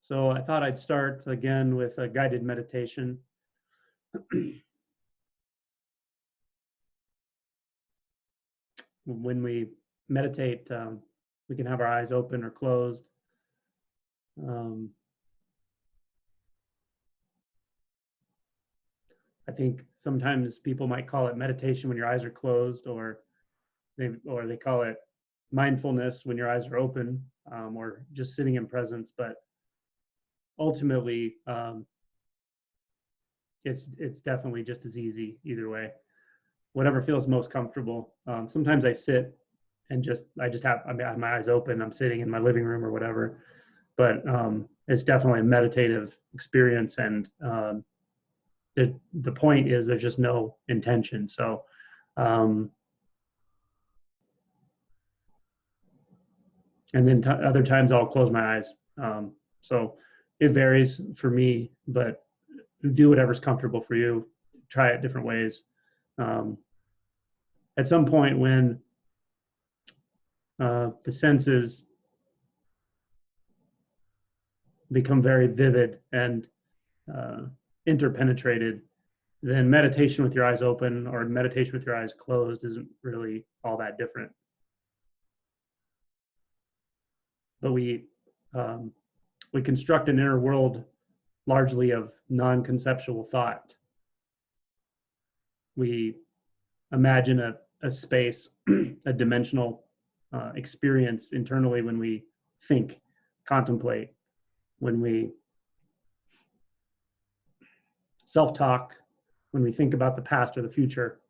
So I thought I'd start again with a guided meditation. When we meditate, we can have our eyes open or closed. I think sometimes people might call it meditation when your eyes are closed, or they call it mindfulness when your eyes are open, or just sitting in presence. But ultimately, it's definitely just as easy either way. Whatever feels most comfortable. Sometimes I sit and I have my eyes open. I'm sitting in my living room or whatever, but it's definitely a meditative experience. And the point is there's just no intention. So and then other times I'll close my eyes. So it varies for me, but do whatever's comfortable for you. Try it different ways. At some point when the senses become very vivid and interpenetrated, then meditation with your eyes open or meditation with your eyes closed isn't really all that different. But we construct an inner world largely of non-conceptual thought. We imagine a space, a dimensional experience internally when we think, contemplate, when we self-talk, when we think about the past or the future.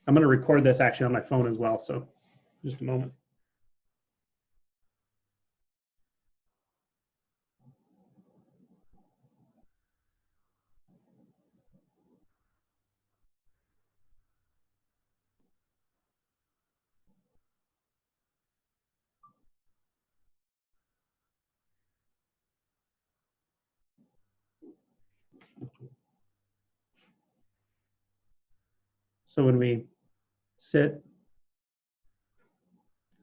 I'm going to record this actually on my phone as well, so just a moment. So when we sit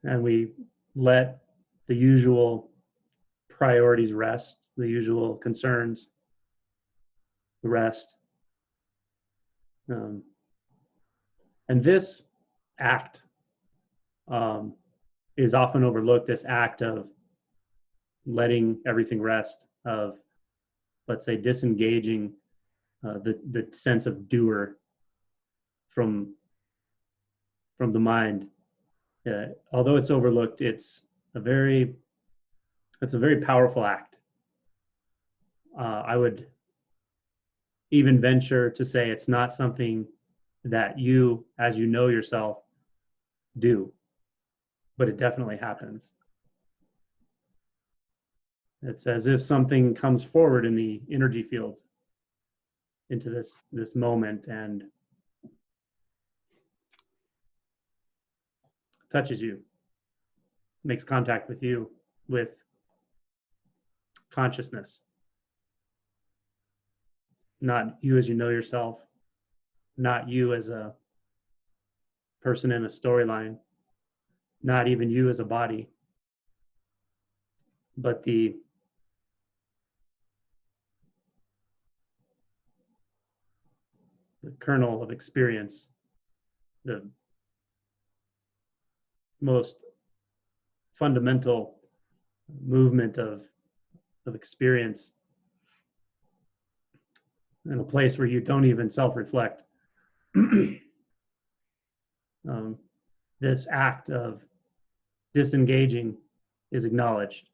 and we let the usual priorities rest, the usual concerns rest, and this act is often overlooked, this act of letting everything rest, of, let's say, disengaging the sense of doer from the mind. Although it's overlooked, it's a very powerful act. I would even venture to say it's not something that you, as you know yourself, do, but it definitely happens. It's as if something comes forward in the energy field into this moment and touches you, makes contact with you, with consciousness. Not you as you know yourself, not you as a person in a storyline, not even you as a body, but the kernel of experience, the most fundamental movement of experience in a place where you don't even self-reflect. This act of disengaging is acknowledged.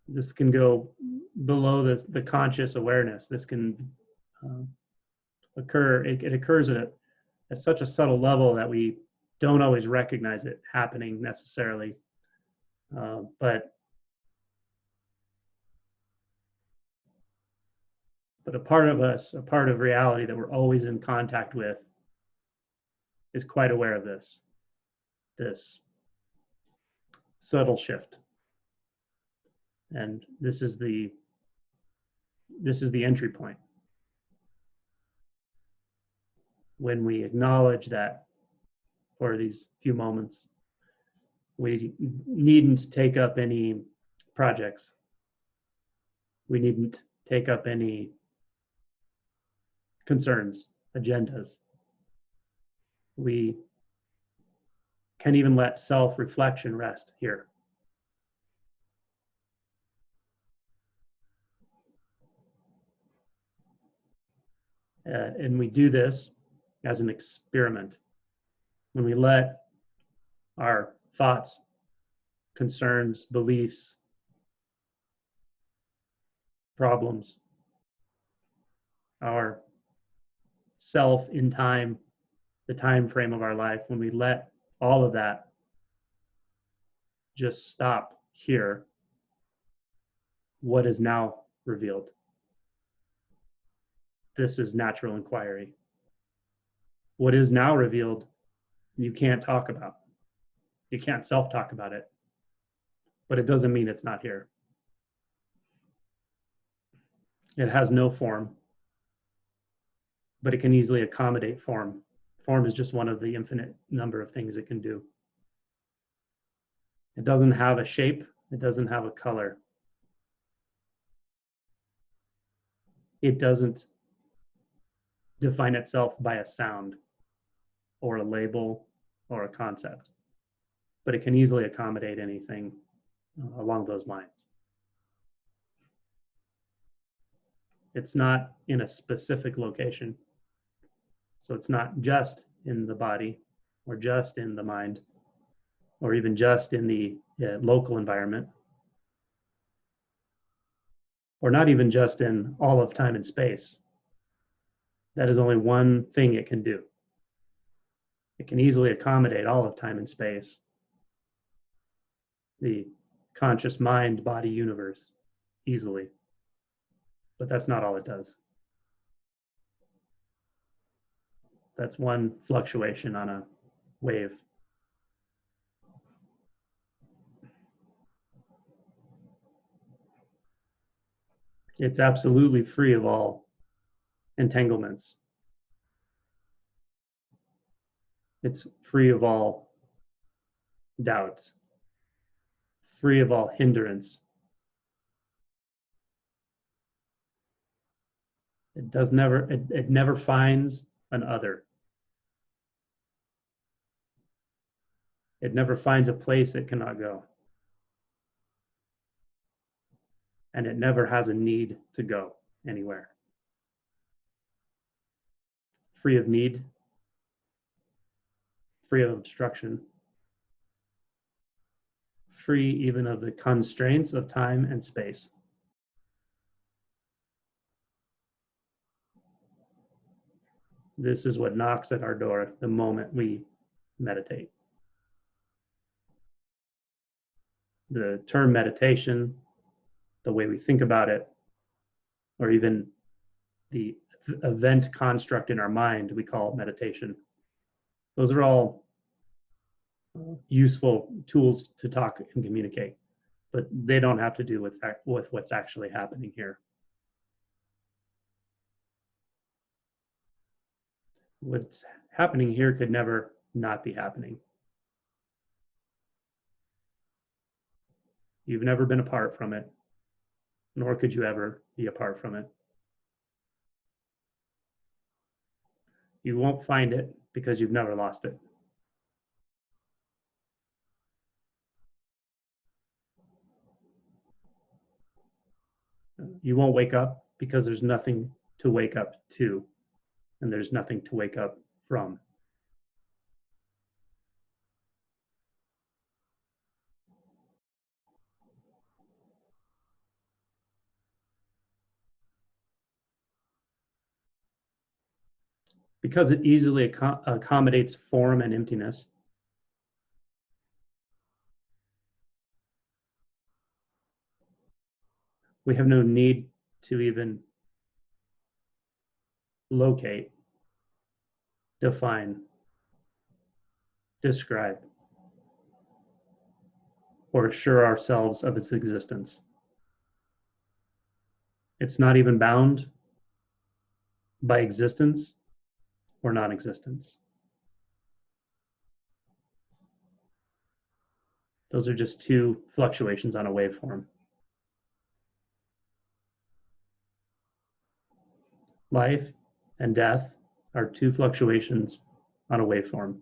This can go below the conscious awareness. This can occur. It occurs at such a subtle level that we don't always recognize it happening necessarily. But a part of us, a part of reality that we're always in contact with, is quite aware of this subtle shift. And this is the entry point. When we acknowledge that for these few moments. We needn't take up any projects. We needn't take up any concerns, agendas. We can even let self-reflection rest here. And we do this as an experiment. When we let our thoughts, concerns, beliefs, problems, our self in time, the time frame of our life, when we let all of that just stop here, what is now revealed? This is natural inquiry. What is now revealed, you can't talk about. You can't self-talk about it, but it doesn't mean it's not here. It has no form, but it can easily accommodate form. Form is just one of the infinite number of things it can do. It doesn't have a shape. It doesn't have a color. It doesn't define itself by a sound or a label or a concept, but it can easily accommodate anything along those lines. It's not in a specific location. So it's not just in the body or just in the mind or even just in the local environment or not even just in all of time and space. That is only one thing it can do. It can easily accommodate all of time and space, the conscious mind body universe, easily. But that's not all it does. That's one fluctuation on a wave. It's absolutely free of all entanglements. It's free of all doubt, free of all hindrance. It never finds an other. It never finds a place it cannot go. And it never has a need to go anywhere. Free of need, free of obstruction, free even of the constraints of time and space. This is what knocks at our door the moment we meditate. The term meditation, the way we think about it, or even the event construct in our mind, we call it meditation. Those are all useful tools to talk and communicate, but they don't have to do with what's actually happening here. What's happening here could never not be happening. You've never been apart from it, nor could you ever be apart from it. You won't find it because you've never lost it. You won't wake up because there's nothing to wake up to, and there's nothing to wake up from. Because it easily accommodates form and emptiness, we have no need to even locate, define, describe, or assure ourselves of its existence. It's not even bound by existence or non-existence. Those are just two fluctuations on a waveform. Life and death are two fluctuations on a waveform.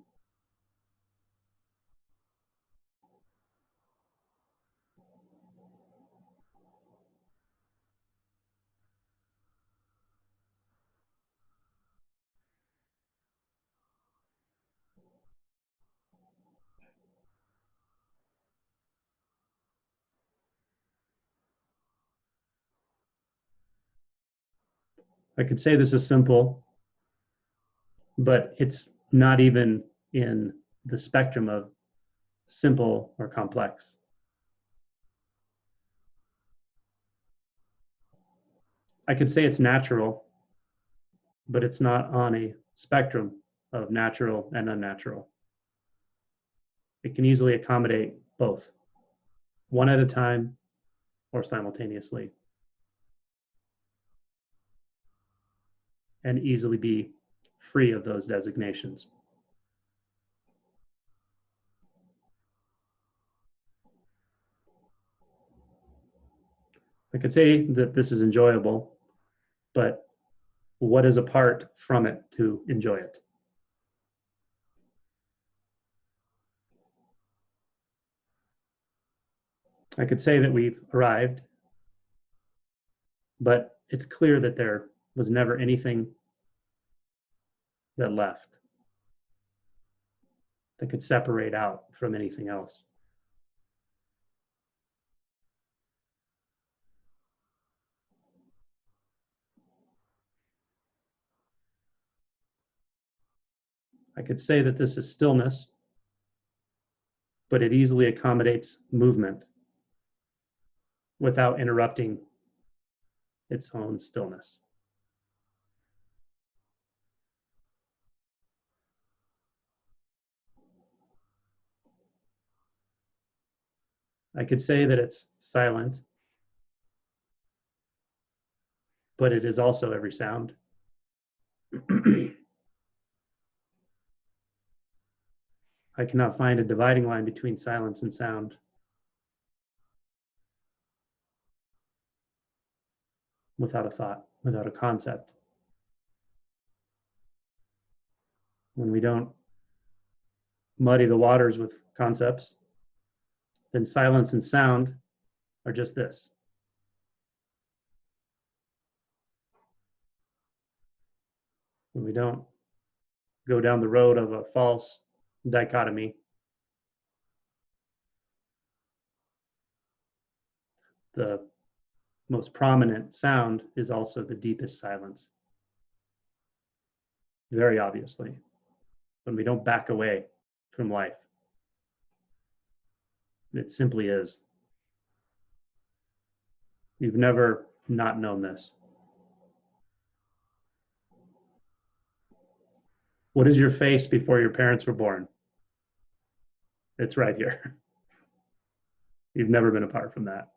I could say this is simple, but it's not even in the spectrum of simple or complex. I could say it's natural, but it's not on a spectrum of natural and unnatural. It can easily accommodate both, one at a time or simultaneously, and easily be free of those designations. I could say that this is enjoyable, but what is apart from it to enjoy it? I could say that we've arrived, but it's clear that there was never anything that left that could separate out from anything else. I could say that this is stillness, but it easily accommodates movement without interrupting its own stillness. I could say that it's silent, but it is also every sound. I cannot find a dividing line between silence and sound. Without a thought, without a concept. When we don't muddy the waters with concepts, then silence and sound are just this. When we don't go down the road of a false dichotomy, the most prominent sound is also the deepest silence. Very obviously, when we don't back away from life. It simply is. You've never not known this. What is your face before your parents were born? It's right here. You've never been apart from that.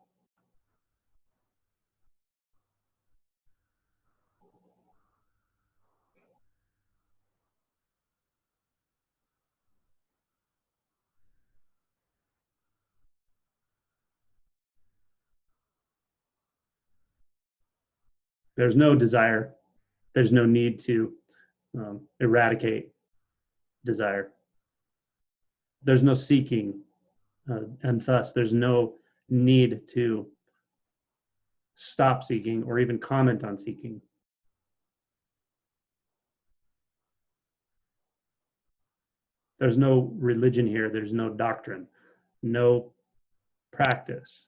There's no desire. There's no need to eradicate desire. There's no seeking, and thus there's no need to stop seeking or even comment on seeking. There's no religion here. There's no doctrine, no practice.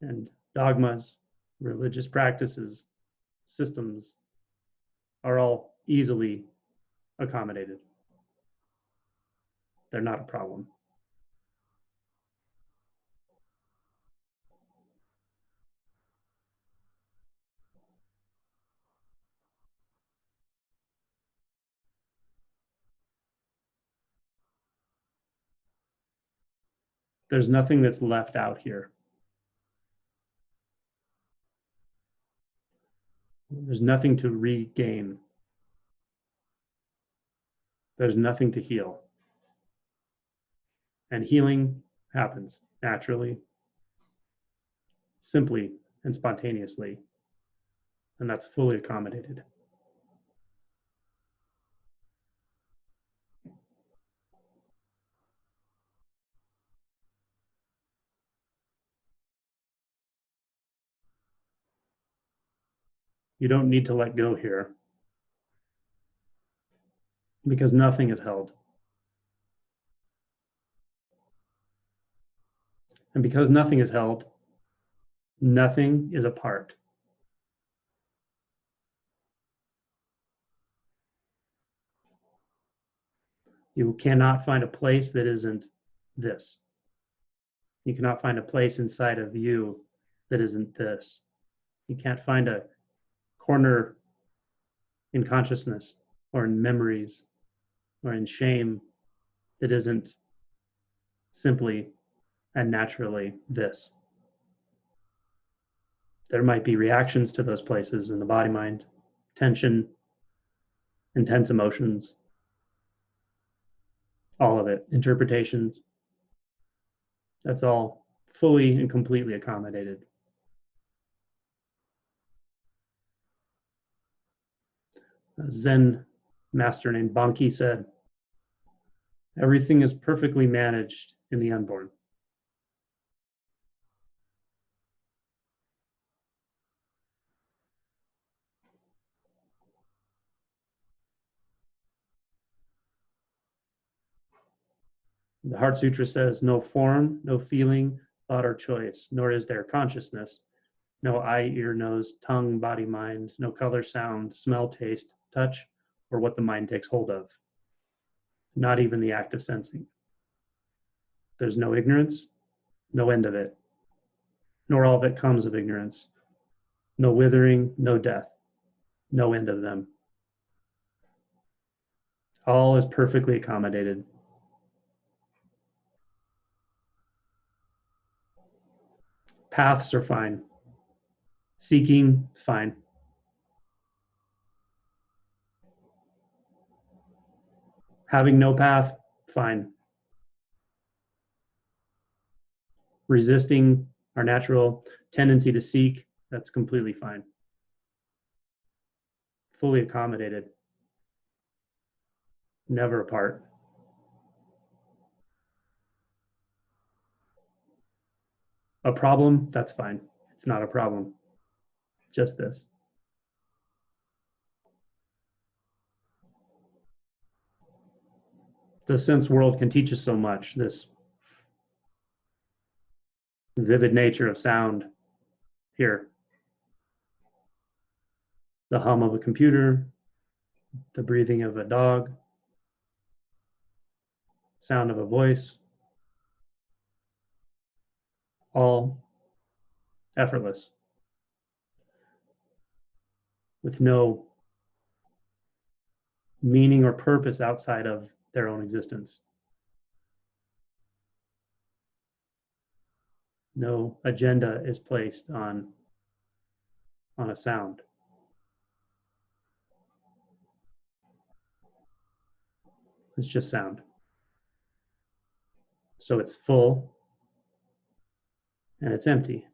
And dogmas, religious practices, systems are all easily accommodated. They're not a problem. There's nothing that's left out here. There's nothing to regain. There's nothing to heal. And healing happens naturally, simply, and spontaneously. And that's fully accommodated. You don't need to let go here because nothing is held. And because nothing is held, nothing is apart. You cannot find a place that isn't this. You cannot find a place inside of you that isn't this. You can't find a corner in consciousness or in memories or in shame that isn't simply and naturally this. There might be reactions to those places in the body mind, tension, intense emotions, all of it, interpretations. That's all fully and completely accommodated. A Zen master named Banki said, everything is perfectly managed in the unborn. The Heart Sutra says, no form, no feeling, thought, or choice, nor is there consciousness. No eye, ear, nose, tongue, body, mind, no color, sound, smell, taste, touch, or what the mind takes hold of. Not even the act of sensing. There's no ignorance, no end of it, nor all that comes of ignorance. No withering, no death, no end of them. All is perfectly accommodated. Paths are fine. Seeking, fine. Having no path, fine. Resisting our natural tendency to seek, that's completely fine. Fully accommodated. Never apart. A problem, that's fine. It's not a problem. Just this. The sense world can teach us so much. This vivid nature of sound here. The hum of a computer, the breathing of a dog, sound of a voice, all effortless, with no meaning or purpose outside of their own existence. No agenda is placed on a sound. It's just sound. So it's full and it's empty.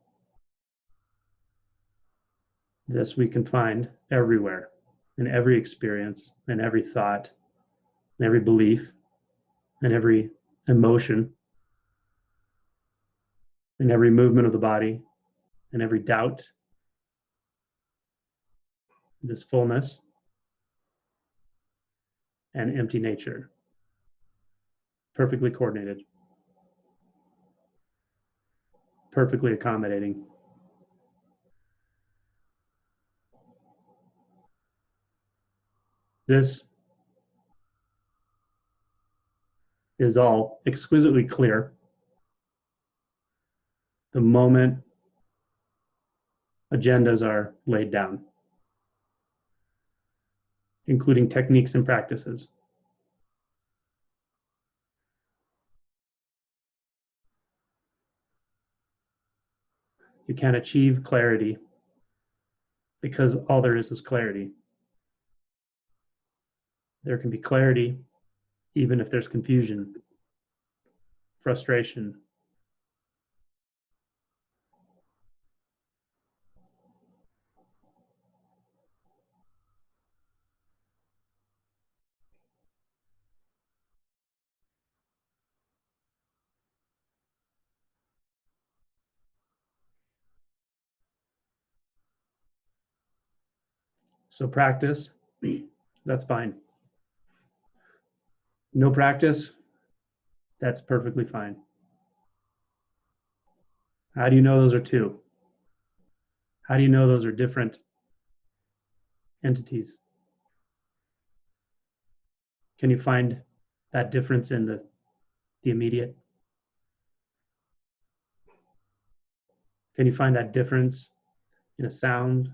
This we can find everywhere, in every experience, in every thought, in every belief, in every emotion, in every movement of the body, in every doubt. This fullness and empty nature, perfectly coordinated, perfectly accommodating. This is all exquisitely clear the moment agendas are laid down, including techniques and practices. You can't achieve clarity because all there is clarity. There can be clarity even if there's confusion. frustration. So practice, that's fine. No practice, that's perfectly fine. How do you know those are two? How do you know those are different entities? Can you find that difference in the immediate? Can you find that difference in a sound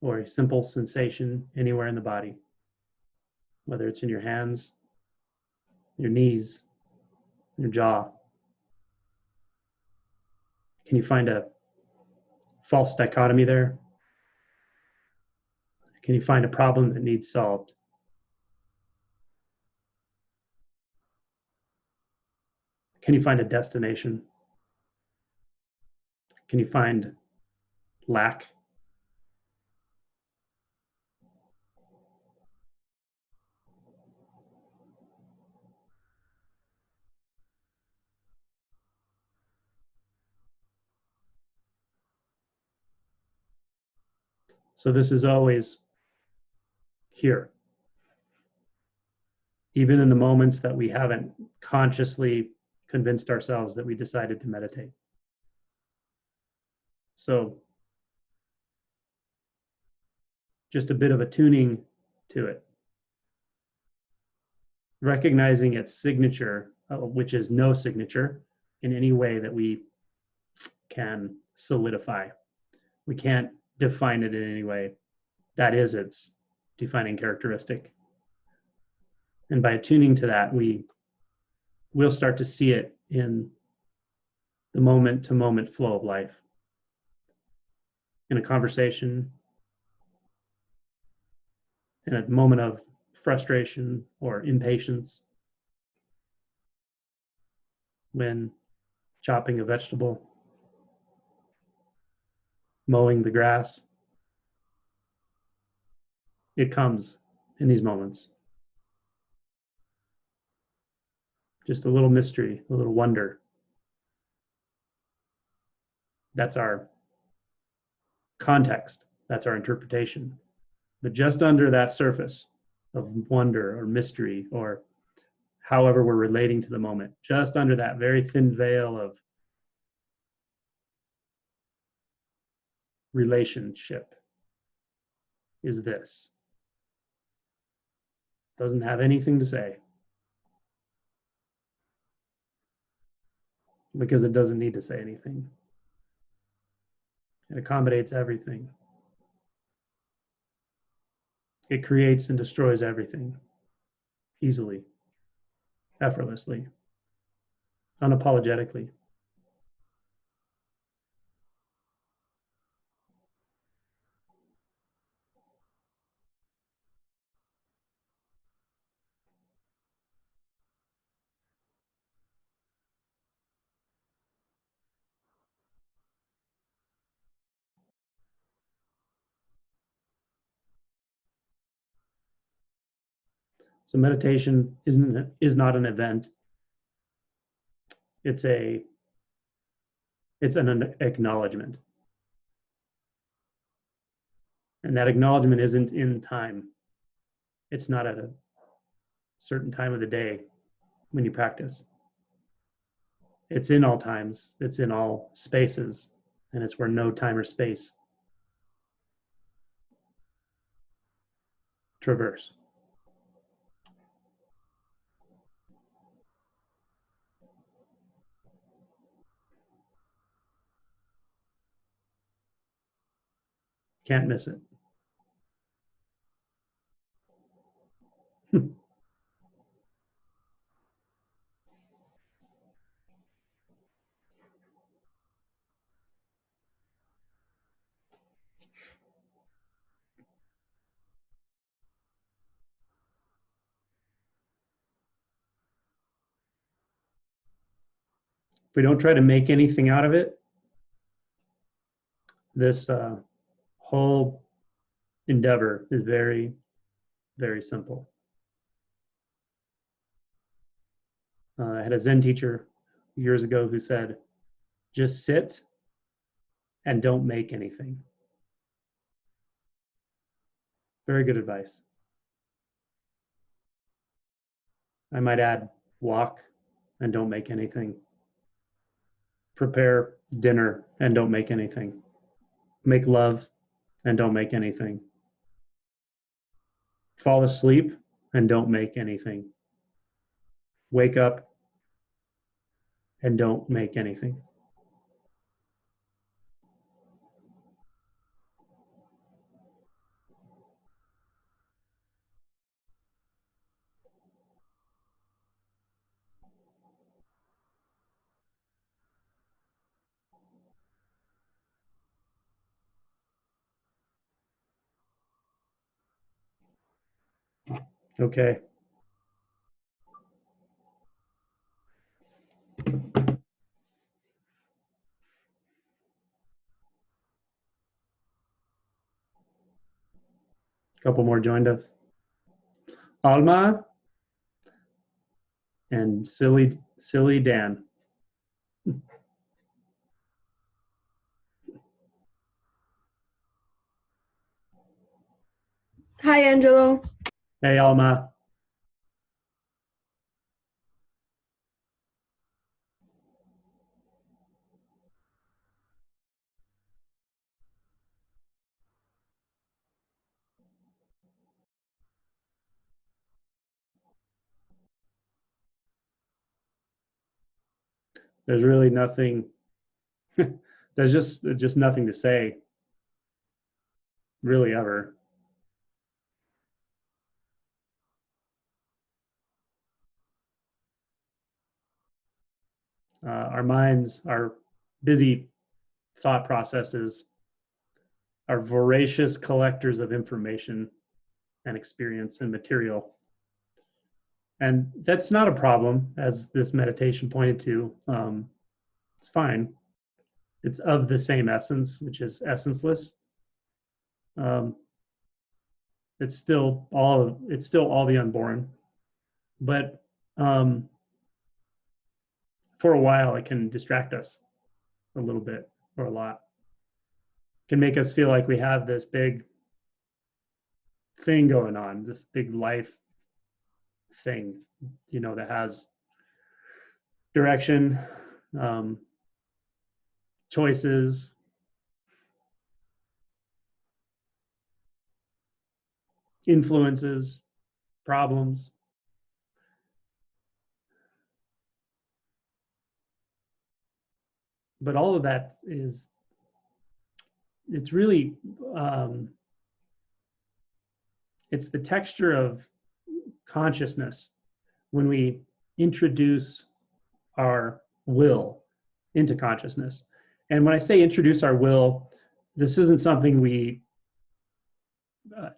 or a simple sensation anywhere in the body, whether it's in your hands, your knees, your jaw? Can you find a false dichotomy there? Can you find a problem that needs solved? Can you find a destination? Can you find lack? So this is always here, even in the moments that we haven't consciously convinced ourselves that we decided to meditate. So just a bit of a tuning to it, recognizing its signature, which is no signature in any way that we can solidify. We can't define it in any way. That is its defining characteristic. And by attuning to that, we'll start to see it in the moment to moment flow of life. In a conversation, in a moment of frustration or impatience, when chopping a vegetable, mowing the grass, it comes in these moments. Just a little mystery, a little wonder. That's our context, that's our interpretation. But just under that surface of wonder or mystery, or however we're relating to the moment, just under that very thin veil of relationship is this. Doesn't have anything to say because it doesn't need to say anything. It accommodates everything. It creates and destroys everything easily, effortlessly, unapologetically. So meditation is not an event. It's an acknowledgement. And that acknowledgement isn't in time. It's not at a certain time of the day when you practice. It's in all times, it's in all spaces, and it's where no time or space traverse. Can't miss it. we don't try to make anything out of it, this whole endeavor is very, very simple. I had a Zen teacher years ago who said, just sit and don't make anything. Very good advice. I might add, walk and don't make anything. Prepare dinner and don't make anything. Make love and don't make anything. Fall asleep and don't make anything. Wake up and don't make anything. Okay. A couple more joined us. Alma and silly Dan. Hi, Angelo. Hey, Alma. There's really nothing. There's just nothing to say, really, ever. Our minds, our busy thought processes, are voracious collectors of information and experience and material. And that's not a problem, as this meditation pointed to. It's fine. It's of the same essence, which is essenceless. Um, it's still all the unborn, but for a while it can distract us a little bit or a lot. It can make us feel like we have this big thing going on, this big life thing, that has direction, choices, influences, problems. But all of that it's really, it's the texture of consciousness when we introduce our will into consciousness. And when I say introduce our will, this isn't something we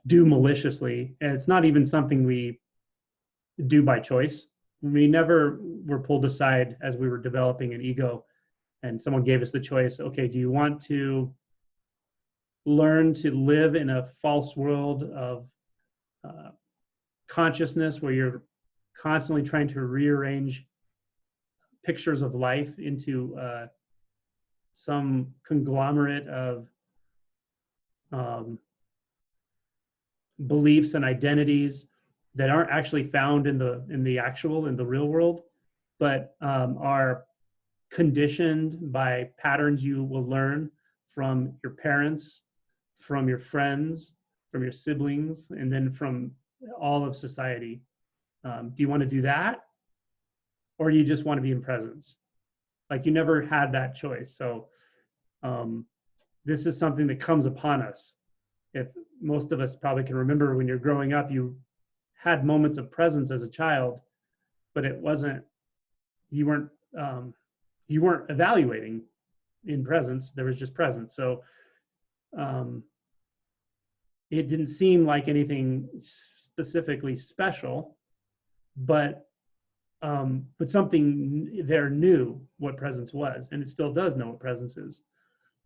do maliciously, and it's not even something we do by choice. We never were pulled aside as we were developing an ego and someone gave us the choice, okay, do you want to learn to live in a false world of consciousness where you're constantly trying to rearrange pictures of life into some conglomerate of beliefs and identities that aren't actually found in the real world, but are conditioned by patterns you will learn from your parents, from your friends, from your siblings, and then from all of society. Do you want to do that? Or do you just want to be in presence? Like, you never had that choice. So this is something that comes upon us. If most of us probably can remember when you're growing up, you had moments of presence as a child, but it wasn't, you weren't evaluating in presence. There was just presence. So it didn't seem like anything specifically special, but but something there knew what presence was, and it still does know what presence is.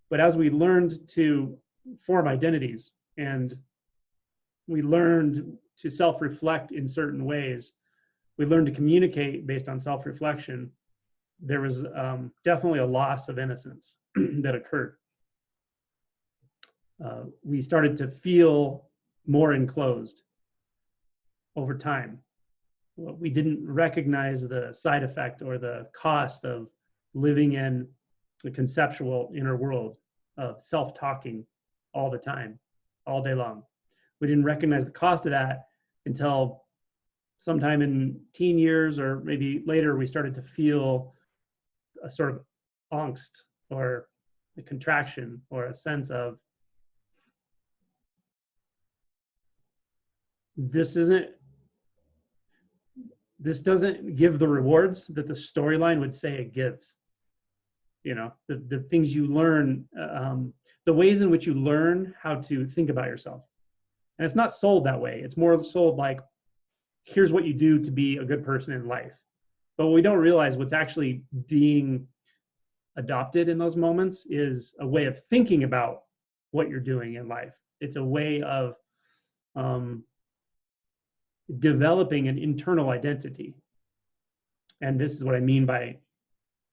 But as we learned to form identities and we learned to self-reflect in certain ways, we learned to communicate based on self-reflection, there was definitely a loss of innocence that occurred. We started to feel more enclosed over time. We didn't recognize the side effect or the cost of living in the conceptual inner world of self-talking all the time, all day long. We didn't recognize the cost of that until sometime in teen years or maybe later, we started to feel a sort of angst or a contraction or a sense of this doesn't give the rewards that the storyline would say it gives. You know, the things you learn, the ways in which you learn how to think about yourself. And it's not sold that way. It's more sold like, here's what you do to be a good person in life. But what we don't realize, what's actually being adopted in those moments is a way of thinking about what you're doing in life. It's a way of developing an internal identity. And this is what I mean by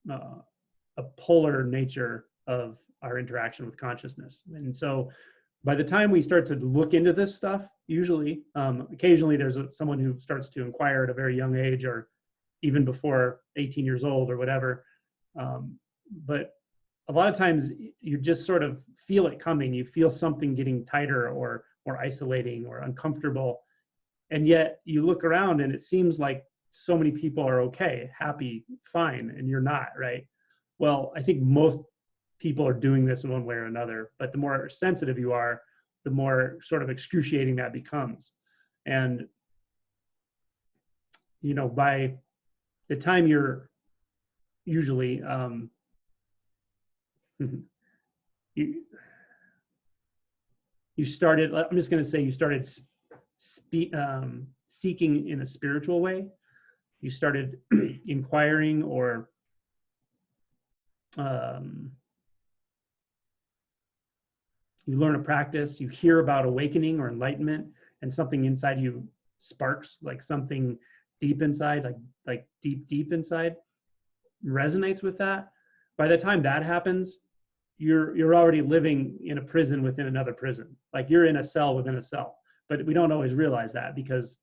a polar nature of our interaction with consciousness. And so by the time we start to look into this stuff, usually, occasionally there's someone who starts to inquire at a very young age or even before 18 years old or whatever. But a lot of times you just sort of feel it coming. You feel something getting tighter or more isolating or uncomfortable. And yet you look around and it seems like so many people are okay, happy, fine, and you're not, right? Well, I think most people are doing this in one way or another, but the more sensitive you are, the more sort of excruciating that becomes. And, you know, by the time you're usually, you started, I'm just going to say you started seeking in a spiritual way. You started inquiring or you learn a practice, you hear about awakening or enlightenment, and something inside you sparks, like something deep inside, like deep inside resonates with that. By the time that happens, you're already living in a prison within another prison. Like you're in a cell within a cell. But we don't always realize that because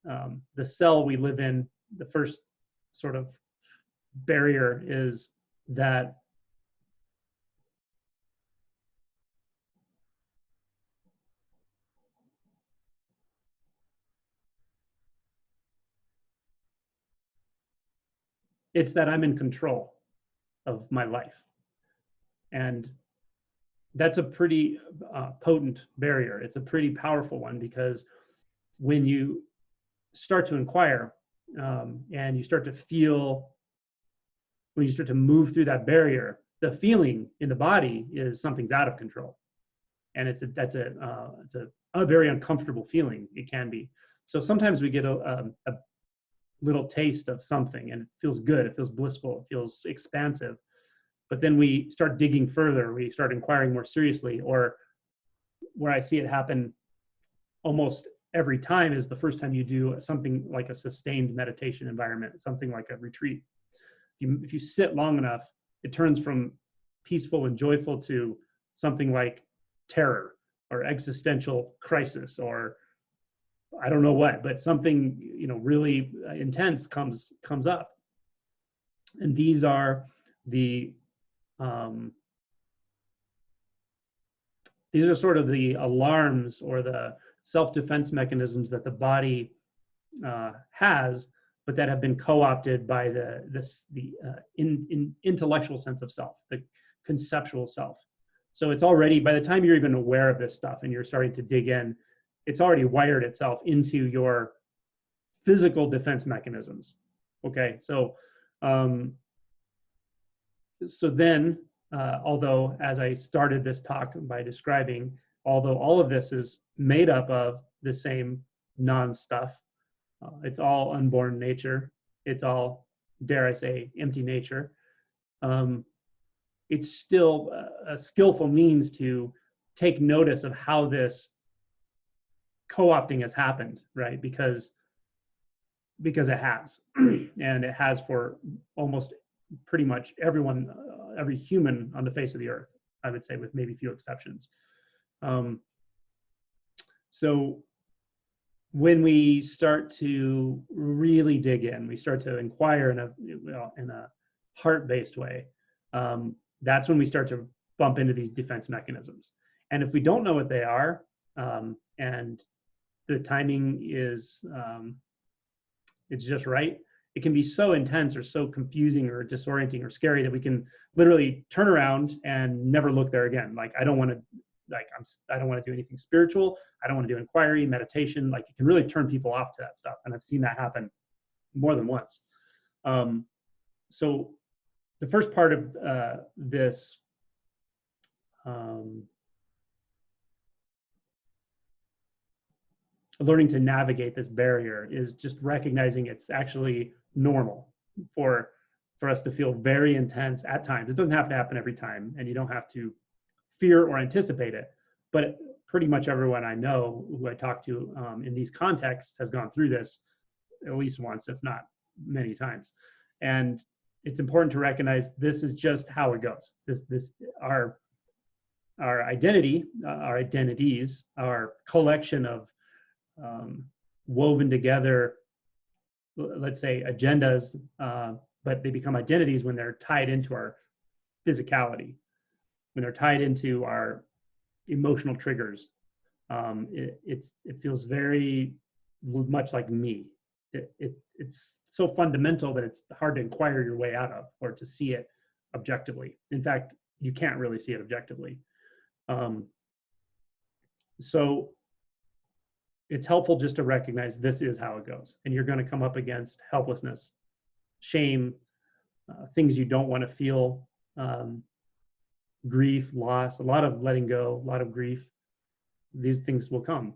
the cell we live in, the first sort of barrier is that it's that I'm in control of my life. And that's a pretty potent barrier. It's a pretty powerful one because when you start to inquire and you start to feel, when you start to move through that barrier, the feeling in the body is something's out of control. And it's a very uncomfortable feeling. It can be. So sometimes we get a little taste of something and it feels good. It feels blissful. It feels expansive. But then we start digging further. We start inquiring more seriously, or where I see it happen almost every time is the first time you do something like a sustained meditation environment, something like a retreat. If you sit long enough, it turns from peaceful and joyful to something like terror or existential crisis, or I don't know what, but something, you know, really intense comes up. And these are sort of the alarms or the self-defense mechanisms that the body has, but that have been co-opted by the intellectual sense of self, the conceptual self. So it's already, by the time you're even aware of this stuff and you're starting to dig in, it's already wired itself into your physical defense mechanisms. Okay, so then, although as I started this talk by describing, although all of this is made up of the same non-stuff, it's all unborn nature. it's all, dare I say, empty nature. Um, it's still a skillful means to take notice of how this co-opting has happened, right? Because it has, and it has for almost pretty much everyone, every human on the face of the earth, I would say, with maybe few exceptions. Um, so when we start to really dig in, we start to inquire in a heart-based way. That's when we start to bump into these defense mechanisms. And if we don't know what they are, and the timing is it's just right, it can be so intense or so confusing or disorienting or scary that we can literally turn around and never look there again. Like, I don't want to, I don't want to do anything spiritual. I don't want to do inquiry, meditation. Like, it can really turn people off to that stuff. And I've seen that happen more than once. So the first part of this learning to navigate this barrier is just recognizing it's actually normal for us to feel very intense at times. It doesn't have to happen every time, and you don't have to fear or anticipate it. But pretty much everyone I know who I talk to in these contexts has gone through this at least once, if not many times. And it's important to recognize this is just how it goes. Our identity, our identities, our collection of woven together, let's say, agendas, but they become identities when they're tied into our physicality, when they're tied into our emotional triggers. It feels very much like me. It's so fundamental that it's hard to inquire your way out of, or to see it objectively. In fact, you can't really see it objectively. So it's helpful just to recognize this is how it goes. And you're going to come up against helplessness, shame, things you don't want to feel, grief, loss, a lot of letting go, a lot of grief. These things will come.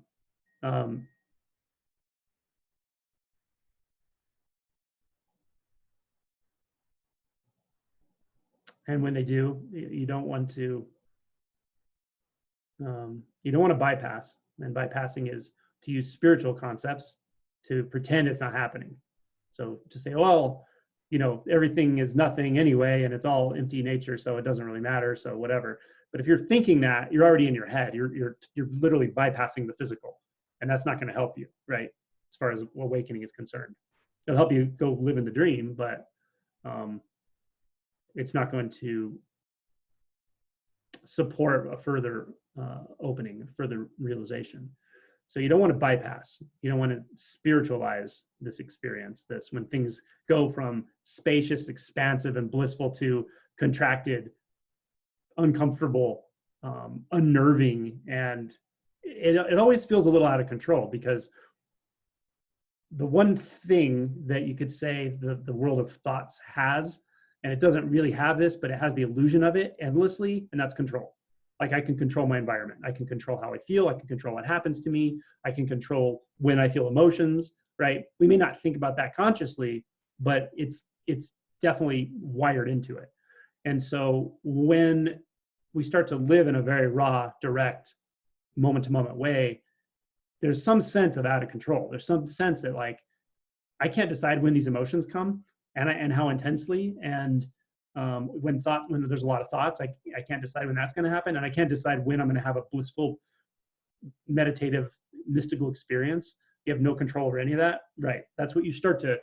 And when they do, you don't want to bypass. And bypassing is to use spiritual concepts to pretend it's not happening. So to say, well, everything is nothing anyway, and it's all empty nature, so it doesn't really matter, so whatever. But if you're thinking that, you're already in your head. You're literally bypassing the physical, and that's not going to help you, right? As far as awakening is concerned, it'll help you go live in the dream, but it's not going to support a further opening, a further realization. So you don't want to bypass. You don't want to spiritualize this experience. This, when things go from spacious, expansive, and blissful to contracted, uncomfortable, unnerving, and it always feels a little out of control, because the one thing that you could say the world of thoughts has, and it doesn't really have this, but it has the illusion of it endlessly, and that's control. Like, I can control my environment. I can control how I feel. I can control what happens to me. I can control when I feel emotions, right? We may not think about that consciously, but it's definitely wired into it. And so when we start to live in a very raw, direct, moment-to-moment way, there's some sense of out of control. There's some sense that, like, I can't decide when these emotions come and how intensely, and when there's a lot of thoughts, I can't decide when that's going to happen, and I can't decide when I'm going to have a blissful, meditative, mystical experience. You have no control over any of that, right? That's what you start to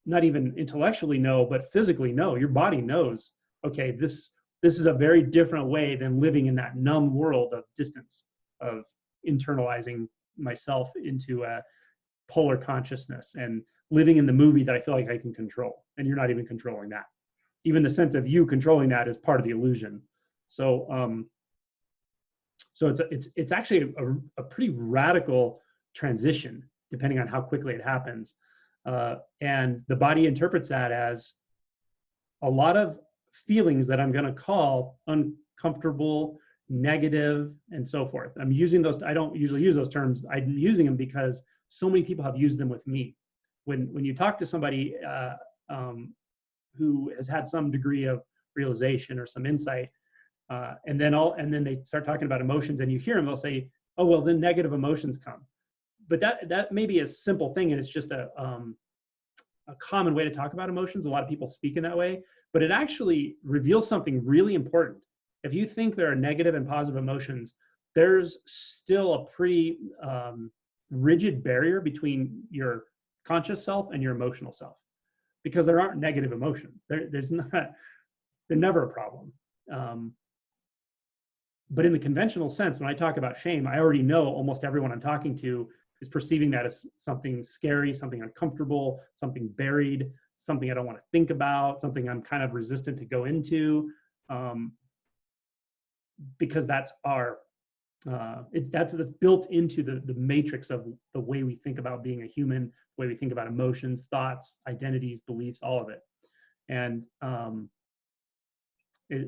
not even intellectually know, but physically know. Your body knows, okay, this is a very different way than living in that numb world of distance, of internalizing myself into a polar consciousness and living in the movie that I feel like I can control, and you're not even controlling that. Even the sense of you controlling that is part of the illusion. So, so it's actually a pretty radical transition, depending on how quickly it happens. And the body interprets that as a lot of feelings that I'm going to call uncomfortable, negative, and so forth. I'm using those. I don't usually use those terms. I'm using them because so many people have used them with me. when you talk to somebody who has had some degree of realization or some insight, and then they start talking about emotions, and you hear them, they'll say, "Oh, well, then negative emotions come." But that may be a simple thing, and it's just a common way to talk about emotions. A lot of people speak in that way, but it actually reveals something really important. If you think there are negative and positive emotions, there's still a pretty rigid barrier between your conscious self and your emotional self, because there aren't negative emotions. There's not. They're never a problem. But in the conventional sense, when I talk about shame, I already know almost everyone I'm talking to is perceiving that as something scary, something uncomfortable, something buried, something I don't want to think about, something I'm kind of resistant to go into, because that's that's built into the matrix of the way we think about being a human, the way we think about emotions, thoughts, identities, beliefs, all of it. And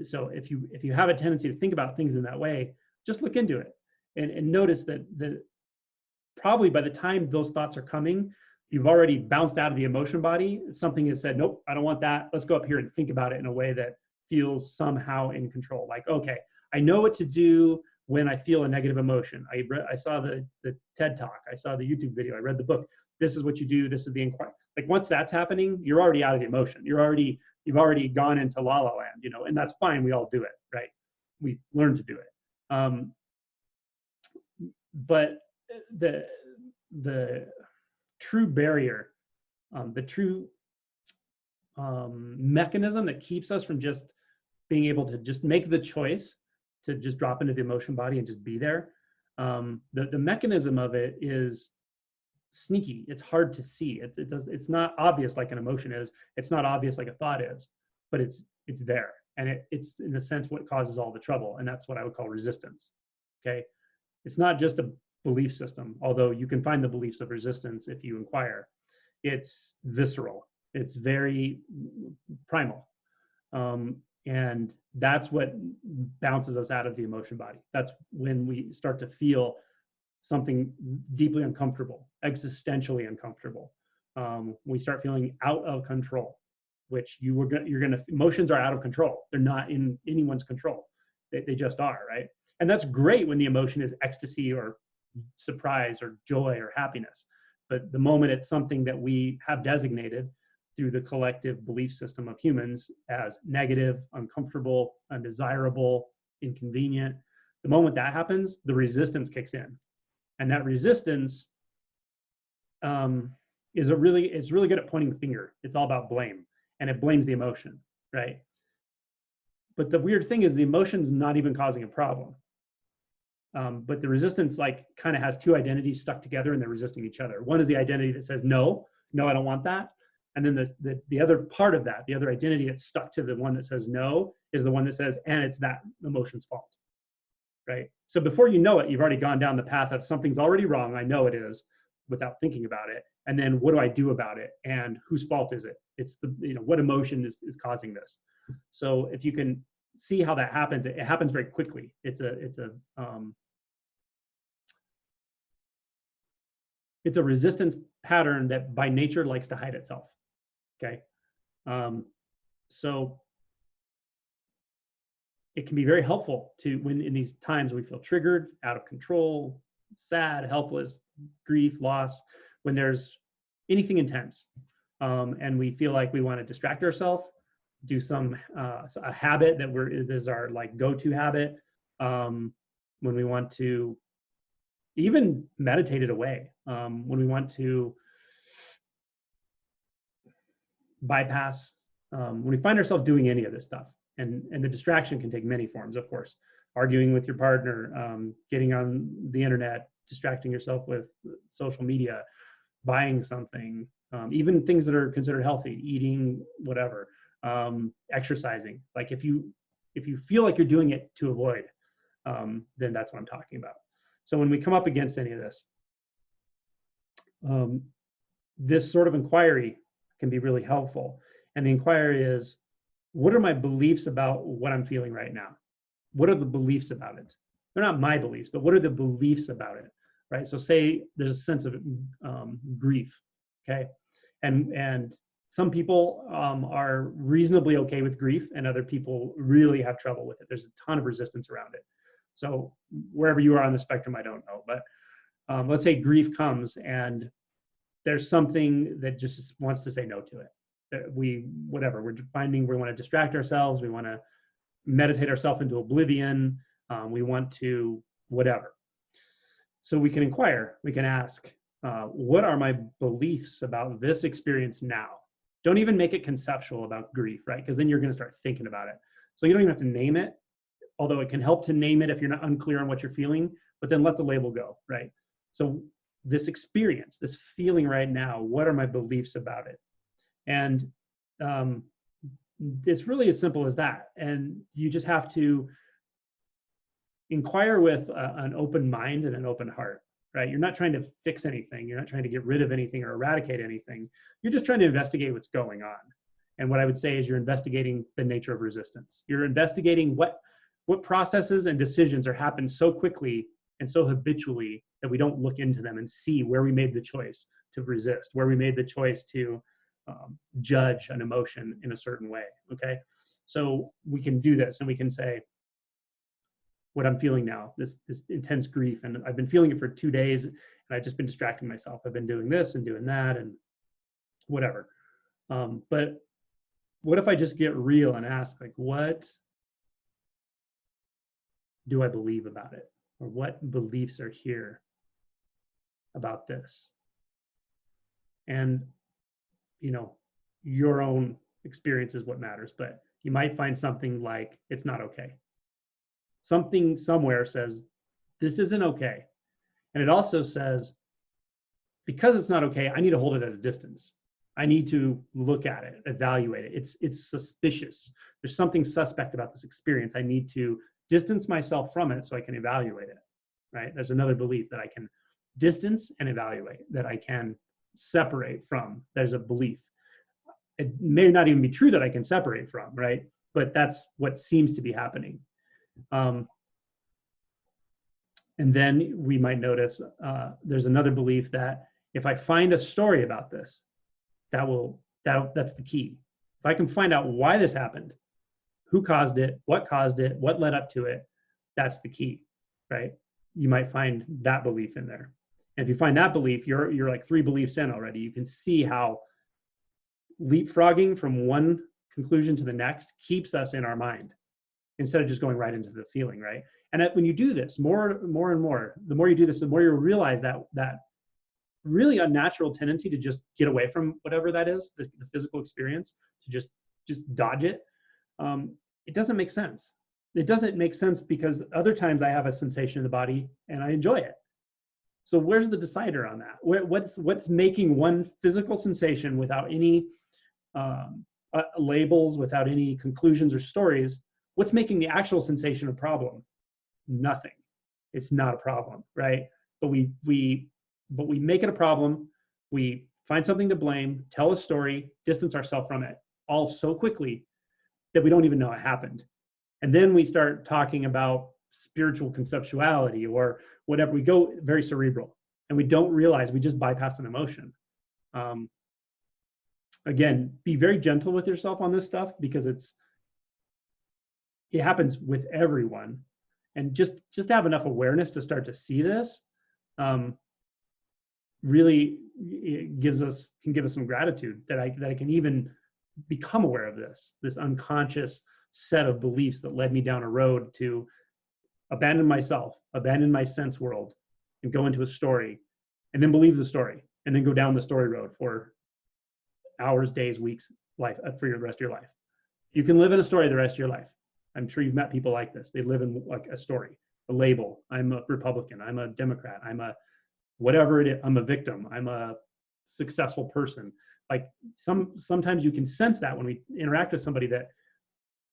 so if you have a tendency to think about things in that way, just look into it and notice that probably by the time those thoughts are coming, you've already bounced out of the emotion body. Something has said, nope, I don't want that. Let's go up here and think about it in a way that feels somehow in control. Like, okay, I know what to do when I feel a negative emotion. I saw the TED Talk. I saw the YouTube video. I read the book. This is what you do. This is the inquiry. Like once that's happening, you're already out of the emotion. You've already gone into la la land, and that's fine. We all do it, right? We learn to do it. But the true barrier, the true mechanism that keeps us from just being able to just make the choice to just drop into the emotion body and just be there, the mechanism of it is sneaky. It's hard to see. It's not obvious like an emotion is. It's not obvious like a thought is, but it's there, and it's in a sense what causes all the trouble, and that's what I would call resistance. Okay, it's not just a belief system, although you can find the beliefs of resistance if you inquire. It's visceral. It's very primal, and that's what bounces us out of the emotion body. That's when we start to feel something deeply uncomfortable, existentially uncomfortable. We start feeling out of control, which emotions are out of control. They're not in anyone's control. They just are, right? And that's great when the emotion is ecstasy or surprise or joy or happiness. But the moment it's something that we have designated through the collective belief system of humans as negative, uncomfortable, undesirable, inconvenient, the moment that happens, the resistance kicks in. And that resistance it's really good at pointing the finger. It's all about blame, and it blames the emotion, right? But the weird thing is the emotion's not even causing a problem. But the resistance kind of has two identities stuck together, and they're resisting each other. One is the identity that says, no, I don't want that. And then the other part of that, the other identity that's stuck to the one that says no, is the one that says, and it's that emotion's fault, right? So before you know it, you've already gone down the path of something's already wrong. I know it is, without thinking about it. And then what do I do about it? And whose fault is it? It's what emotion is causing this? So if you can see how that happens, it happens very quickly. It's a resistance pattern that by nature likes to hide itself. Okay. So it can be very helpful to, when in these times we feel triggered, out of control, sad, helpless, grief, loss, when there's anything intense, and we feel like we want to distract ourselves, do a habit that is our go-to habit, when we want to even meditate it away, when we want to bypass, when we find ourselves doing any of this stuff. And the distraction can take many forms, of course. Arguing with your partner, getting on the internet, distracting yourself with social media, buying something, even things that are considered healthy, eating whatever, exercising. Like if you feel like you're doing it to avoid, then that's what I'm talking about. So when we come up against any of this, this sort of inquiry can be really helpful. And the inquiry is, what are my beliefs about what I'm feeling right now? What are the beliefs about it? They're not my beliefs, but what are the beliefs about it, right? So say there's a sense of grief, okay? And some people are reasonably okay with grief, and other people really have trouble with it. There's a ton of resistance around it. So wherever you are on the spectrum, I don't know, but let's say grief comes and there's something that just wants to say no to it. Whatever, we're finding we want to distract ourselves, we want to meditate ourselves into oblivion, we want to whatever. So we can inquire, we can ask, what are my beliefs about this experience now? Don't even make it conceptual about grief, right? Because then you're going to start thinking about it. So you don't even have to name it, although it can help to name it if you're not unclear on what you're feeling, but then let the label go, right? So this experience, this feeling right now, what are my beliefs about it? And it's really as simple as that. And you just have to inquire with an open mind and an open heart, right? You're not trying to fix anything. You're not trying to get rid of anything or eradicate anything. You're just trying to investigate what's going on. And what I would say is you're investigating the nature of resistance. You're investigating what processes and decisions are happening so quickly and so habitually that we don't look into them and see where we made the choice to resist, where we made the choice to judge an emotion in a certain way, okay? So we can do this and we can say, what I'm feeling now, this intense grief, and I've been feeling it for 2 days, and I've just been distracting myself. I've been doing this and doing that and whatever. But what if I just get real and ask, like, what do I believe about it? Or what beliefs are here about this? And, you know, your own experience is what matters, but you might find something like, it's not okay. Something somewhere says, this isn't okay. And it also says, because it's not okay, I need to hold it at a distance. I need to look at it, evaluate it. It's suspicious. There's something suspect about this experience. I need to distance myself from it so I can evaluate it, right? There's another belief that I can distance and evaluate, that I can separate from. There's a belief. It may not even be true that I can separate from, right? But that's what seems to be happening. And then we might notice there's another belief that if I find a story about this, that's the key. If I can find out why this happened, who caused it, what led up to it, that's the key, right? You might find that belief in there. And if you find that belief, you're like 3 beliefs in already. You can see how leapfrogging from one conclusion to the next keeps us in our mind instead of just going right into the feeling, right? And when you do this more and more, the more you do this, the more you realize that really unnatural tendency to just get away from whatever that is, the physical experience, to just dodge it. It doesn't make sense. It doesn't make sense because other times I have a sensation in the body and I enjoy it. So where's the decider on that? What's making one physical sensation without any labels, without any conclusions or stories? What's making the actual sensation a problem? Nothing. It's not a problem, right? But we make it a problem. We find something to blame, tell a story, distance ourselves from it, all so quickly that we don't even know it happened. And then we start talking about spiritual conceptuality or whatever. We go very cerebral, and we don't realize we just bypass an emotion. Again, be very gentle with yourself on this stuff because it happens with everyone. And just have enough awareness to start to see this really can give us some gratitude that I can even become aware of this unconscious set of beliefs that led me down a road to abandon myself, abandon my sense world, and go into a story, and then believe the story, and then go down the story road for hours, days, weeks, life for the rest of your life. You can live in a story the rest of your life. I'm sure you've met people like this. They live in like a story, a label. I'm a Republican. I'm a Democrat. I'm a whatever it is. I'm a victim. I'm a successful person. Like sometimes you can sense that when we interact with somebody that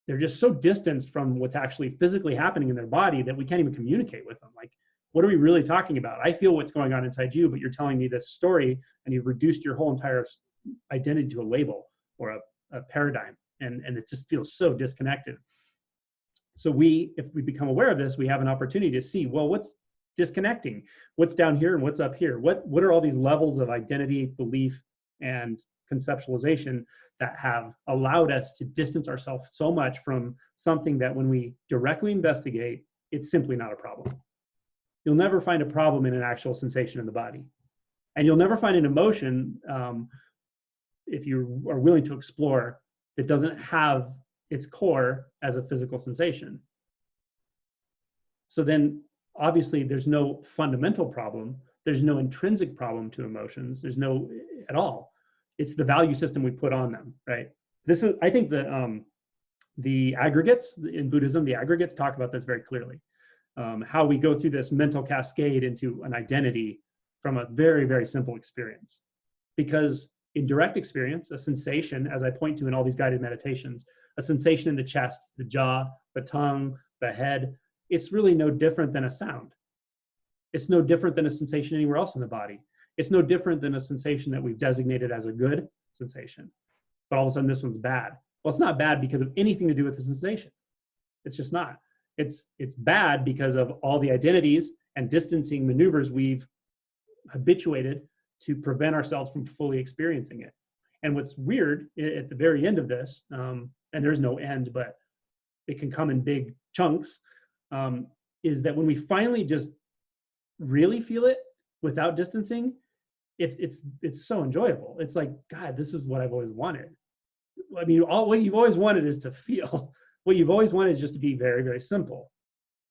they're just so distanced from what's actually physically happening in their body that we can't even communicate with them. Like, what are we really talking about? I feel what's going on inside you, but you're telling me this story and you've reduced your whole entire identity to a label or a paradigm. And it just feels so disconnected. So if we become aware of this, we have an opportunity to see, well, what's disconnecting? What's down here and what's up here? What are all these levels of identity, belief, and conceptualization that have allowed us to distance ourselves so much from something that when we directly investigate, it's simply not a problem. You'll never find a problem in an actual sensation in the body. And you'll never find an emotion, if you are willing to explore, that doesn't have its core as a physical sensation. So then obviously there's no fundamental problem. There's no intrinsic problem to emotions. There's no at all. It's the value system we put on them, right? This is, I think the aggregates in Buddhism, the aggregates talk about this very clearly. How we go through this mental cascade into an identity from a very, very simple experience. Because in direct experience, a sensation, as I point to in all these guided meditations, a sensation in the chest, the jaw, the tongue, the head, it's really no different than a sound. It's no different than a sensation anywhere else in the body. It's no different than a sensation that we've designated as a good sensation. But all of a sudden this one's bad. Well, it's not bad because of anything to do with the sensation. It's just not. It's bad because of all the identities and distancing maneuvers we've habituated to prevent ourselves from fully experiencing it. And what's weird at the very end of this, and there's no end, but it can come in big chunks, is that when we finally just really feel it without distancing, it's so enjoyable. It's like, God, this is what I've always wanted. I mean, what you've always wanted is to feel. What you've always wanted is just to be very, very simple,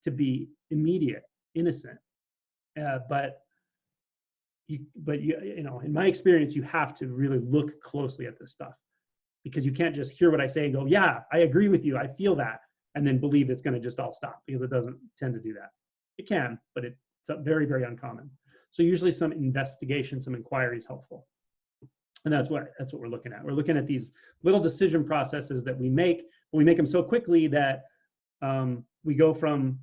to be immediate, innocent. But you know, in my experience, you have to really look closely at this stuff, because you can't just hear what I say and go, yeah, I agree with you, I feel that, and then believe it's going to just all stop, because it doesn't tend to do that. It can, but it's very, very uncommon. So usually some investigation, some inquiry is helpful. And that's what we're looking at. We're looking at these little decision processes that we make, but we make them so quickly that we go from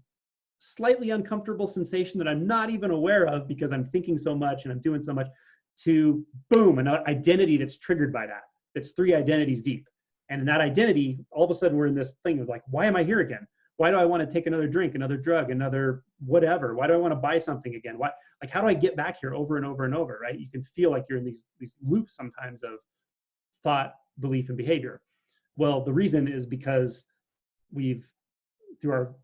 slightly uncomfortable sensation that I'm not even aware of because I'm thinking so much and I'm doing so much, to boom, an identity that's triggered by that. It's 3 identities deep. And in that identity, all of a sudden we're in this thing of like, why am I here again? Why do I want to take another drink, another drug, another whatever? Why do I want to buy something again? Why, like, how do I get back here over and over and over, right? You can feel like you're in these loops sometimes of thought, belief, and behavior. Well, the reason is because we've, through our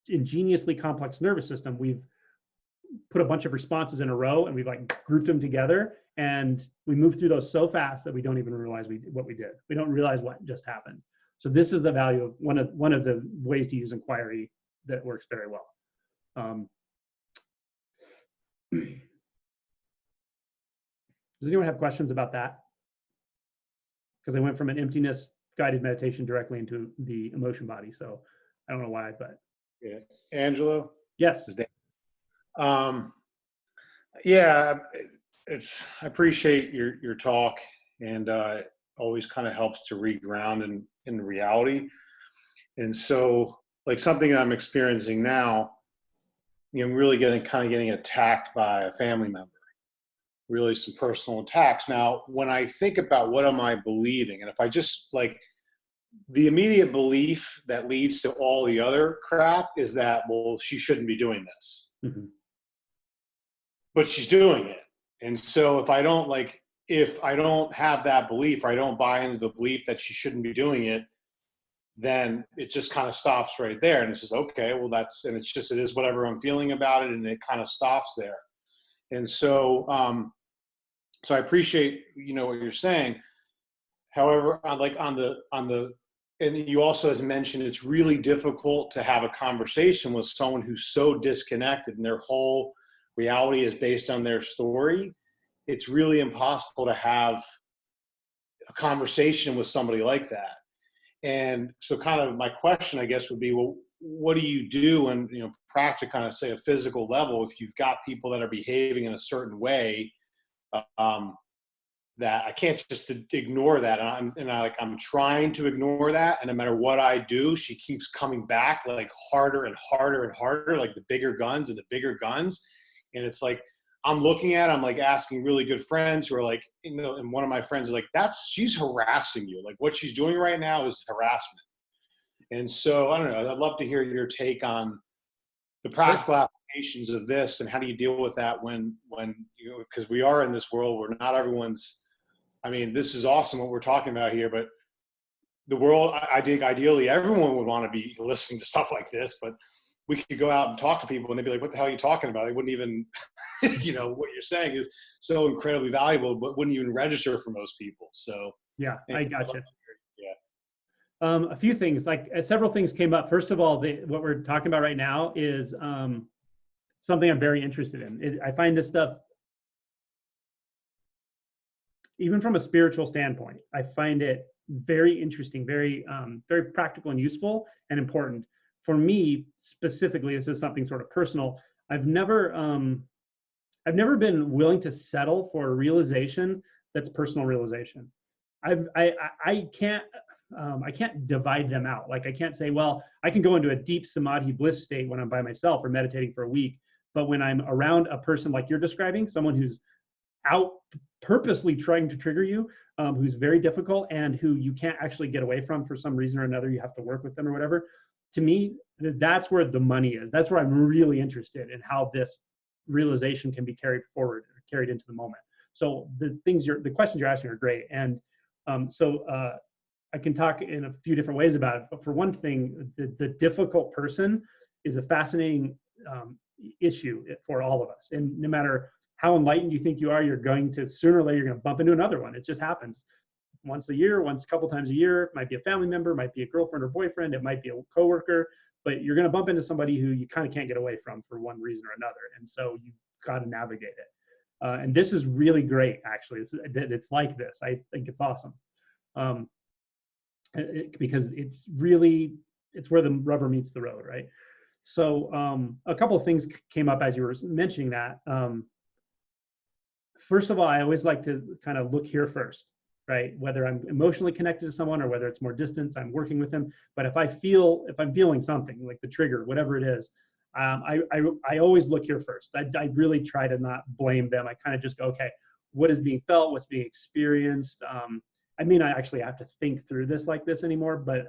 ingeniously complex nervous system, we've put a bunch of responses in a row and we've like grouped them together, and we move through those so fast that we don't even realize what we did. We don't realize what just happened. So this is the value of one of the ways to use inquiry that works very well. Does anyone have questions about that? Because I went from an emptiness guided meditation directly into the emotion body. So I don't know why, but. Yeah. Angelo? Yes. Yeah, I appreciate your talk, and always kind of helps to reground in reality. And so, like, something that I'm experiencing now, I'm really getting attacked by a family member, really some personal attacks. Now, when I think about what am I believing, and if I just like, the immediate belief that leads to all the other crap is that, well, she shouldn't be doing this. Mm-hmm. But she's doing it. And so if I don't have that belief, or I don't buy into the belief that she shouldn't be doing it, then it just kind of stops right there. And it's just, okay, well, it is whatever I'm feeling about it. And it kind of stops there. And so, so I appreciate, what you're saying. However, and you also have mentioned, it's really difficult to have a conversation with someone who's so disconnected and their whole reality is based on their story. It's really impossible to have a conversation with somebody like that. And so kind of my question, I guess, would be, well, what do you do and, practice kind of say a physical level, if you've got people that are behaving in a certain way, that I can't just ignore that. And I'm trying to ignore that. And no matter what I do, she keeps coming back like harder and harder and harder, like the bigger guns and the bigger guns. And it's like, I'm like asking really good friends who are like, and one of my friends is like, she's harassing you. Like, what she's doing right now is harassment. And so, I don't know, I'd love to hear your take on the practical applications of this, and how do you deal with that when because we are in this world where not everyone's I mean, this is awesome what we're talking about here, but the world, I think ideally everyone would want to be listening to stuff like this, but we could go out and talk to people and they'd be like, what the hell are you talking about? They wouldn't even, what you're saying is so incredibly valuable, but wouldn't even register for most people. So, Yeah, and, I gotcha. yeah. A few things, like several things came up. First of all, what we're talking about right now is something I'm very interested in. I find this stuff, even from a spiritual standpoint, I find it very interesting, very practical and useful and important. For me specifically, this is something sort of personal. I've never been willing to settle for a realization that's personal realization. I can't divide them out. Like I can't say, well, I can go into a deep samadhi bliss state when I'm by myself or meditating for a week, but when I'm around a person like you're describing, someone who's out purposely trying to trigger you, who's very difficult and who you can't actually get away from for some reason or another, you have to work with them or whatever. To me, that's where the money is. That's where I'm really interested in how this realization can be carried forward or carried into the moment. So the questions you're asking are great. And I can talk in a few different ways about it. But for one thing, the difficult person is a fascinating issue for all of us. And no matter how enlightened you think you are, you're going to sooner or later, you're going to bump into another one. It just happens once a year, a couple times a year. It might be a family member, it might be a girlfriend or boyfriend, it might be a coworker, but you're going to bump into somebody who you kind of can't get away from for one reason or another. And so you've got to navigate it. And this is really great, actually. It's like this. I think it's awesome. Because it's where the rubber meets the road, right? So a couple of things came up as you were mentioning that. First of all, I always like to kind of look here first, right? Whether I'm emotionally connected to someone or whether it's more distance, I'm working with them. But if I'm feeling something like the trigger, whatever it is, I always look here first. I really try to not blame them. I kind of just go, okay, what is being felt? What's being experienced? I may not actually have to think through this like this anymore, but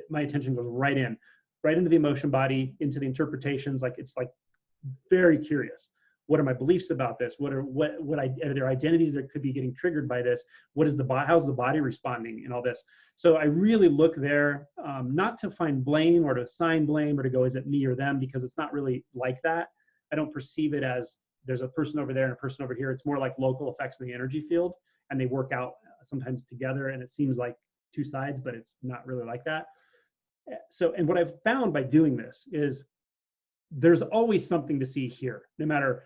my attention goes right into the emotion body, into the interpretations. Like it's like very curious. What are my beliefs about this? Are there identities that could be getting triggered by this? How's the body responding in all this? So I really look there, not to find blame or to assign blame or to go, is it me or them? Because it's not really like that. I don't perceive it as there's a person over there and a person over here. It's more like local effects in the energy field, and they work out sometimes together, and it seems like two sides, but it's not really like that. So, and what I've found by doing this is there's always something to see here, no matter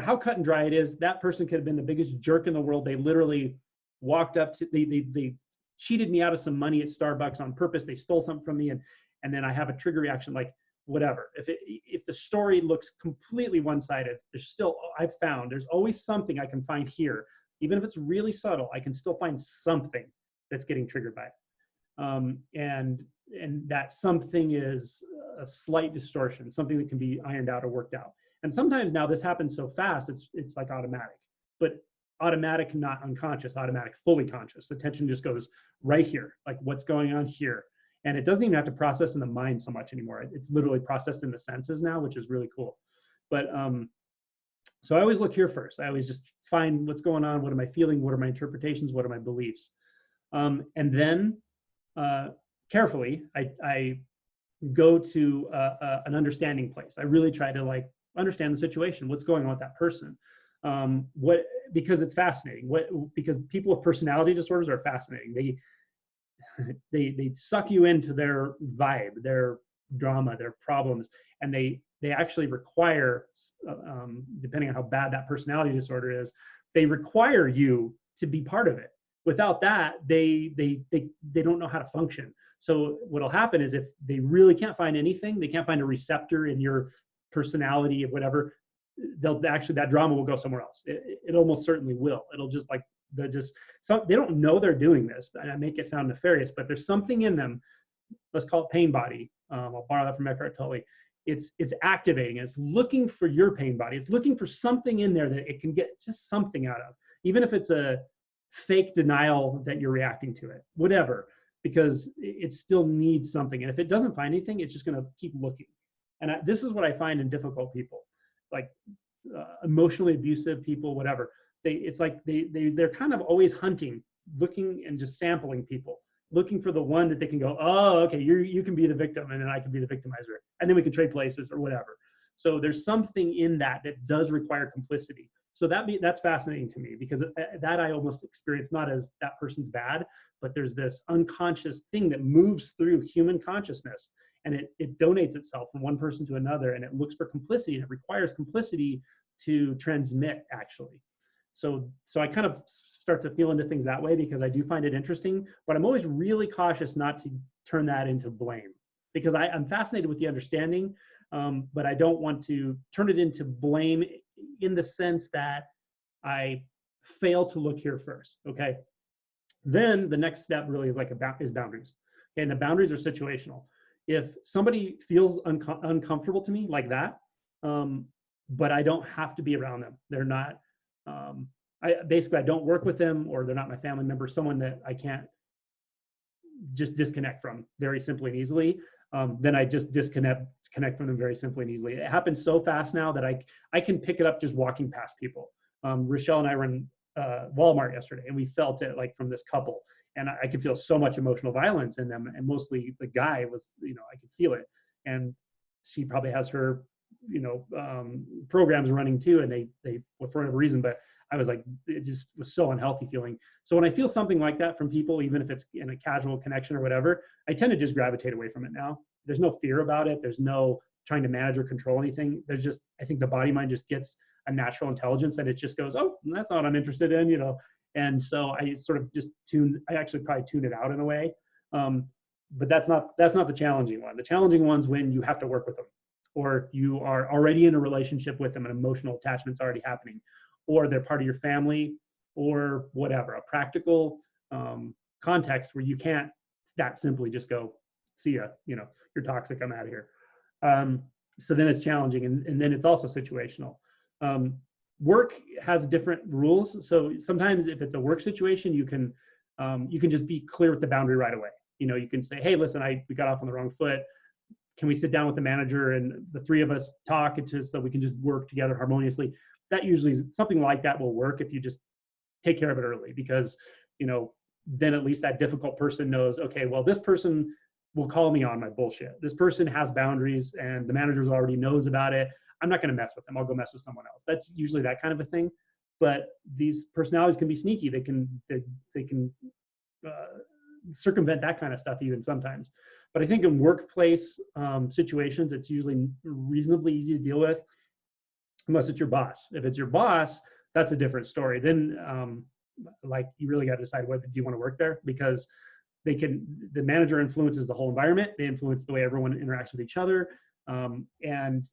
how cut and dry it is. That person could have been the biggest jerk in the world. They literally walked up to, they cheated me out of some money at Starbucks on purpose. They stole something from me, and then I have a trigger reaction, like whatever. If the story looks completely one-sided, I've found there's always something I can find here. Even if it's really subtle, I can still find something that's getting triggered by it. And that something is a slight distortion, something that can be ironed out or worked out. And sometimes now this happens so fast, it's like automatic, but automatic, not unconscious, automatic, fully conscious. Attention just goes right here, like what's going on here. And it doesn't even have to process in the mind so much anymore. It's literally processed in the senses now, which is really cool. But so I always look here first. I always just find what's going on. What am I feeling? What are my interpretations? What are my beliefs? And then carefully, I go to an understanding place. I really try to understand the situation. What's going on with that person? Because it's fascinating. Because people with personality disorders are fascinating. They suck you into their vibe, their drama, their problems, and they actually require, depending on how bad that personality disorder is, they require you to be part of it. Without that, they don't know how to function. So what'll happen is if they really can't find anything, they can't find a receptor in your personality or whatever, that drama will go somewhere else. It almost certainly will. It'll just they don't know they're doing this, and I make it sound nefarious, but there's something in them. Let's call it pain body. I'll borrow that from Eckhart Tolle. It's activating. It's looking for your pain body. It's looking for something in there that it can get just something out of, even if it's a fake denial that you're reacting to it, whatever, because it still needs something. And if it doesn't find anything, it's just going to keep looking. And this is what I find in difficult people, like emotionally abusive people, whatever. it's like they're kind of always hunting, looking and just sampling people, looking for the one that they can go, oh, okay, you can be the victim, and then I can be the victimizer, and then we can trade places or whatever. So there's something in that that does require complicity. So that's fascinating to me, because that I almost experience not as that person's bad, but there's this unconscious thing that moves through human consciousness, and it donates itself from one person to another, and it looks for complicity, and it requires complicity to transmit, actually. So I kind of start to feel into things that way, because I do find it interesting, but I'm always really cautious not to turn that into blame, because I'm fascinated with the understanding, but I don't want to turn it into blame in the sense that I fail to look here first. Okay. Then the next step really is is boundaries. Okay, and the boundaries are situational. If somebody feels uncomfortable to me like that, but I don't have to be around them, they're not, I don't work with them, or they're not my family member, someone that I can't just disconnect from very simply and easily, then I just connect from them very simply and easily. It happens so fast now that I can pick it up just walking past people. Rochelle and I were in Walmart yesterday, and we felt it, like, from this couple, and I could feel so much emotional violence in them, and mostly the guy was, I could feel it, and she probably has her, programs running too, and they for whatever reason, but I was like, it just was so unhealthy feeling. So when I feel something like that from people, even if it's in a casual connection or whatever, I tend to just gravitate away from it now. There's no fear about it. There's no trying to manage or control anything. There's just, I think the body mind just gets a natural intelligence, and it just goes, oh, that's not what I'm interested in. And so I sort of just I actually probably tune it out in a way. But that's not the challenging one. The challenging one's when you have to work with them, or you are already in a relationship with them and emotional attachment's already happening, or they're part of your family, or whatever, a practical context where you can't that simply just go, see ya, you're toxic, I'm out of here. So then it's challenging, and then it's also situational. Work has different rules. So sometimes if it's a work situation, you can just be clear with the boundary right away. You can say, hey, listen, we got off on the wrong foot. Can we sit down with the manager and the three of us talk so we can just work together harmoniously? That usually, something like that will work if you just take care of it early, because then at least that difficult person knows, okay, well, this person will call me on my bullshit. This person has boundaries, and the manager already knows about it. I'm not going to mess with them. I'll go mess with someone else. That's usually that kind of a thing. But these personalities can be sneaky. They can circumvent that kind of stuff even sometimes. But I think in workplace situations, it's usually reasonably easy to deal with, unless it's your boss. If it's your boss, that's a different story. Then you really got to decide, do you want to work there? Because the manager influences the whole environment. They influence the way everyone interacts with each other. And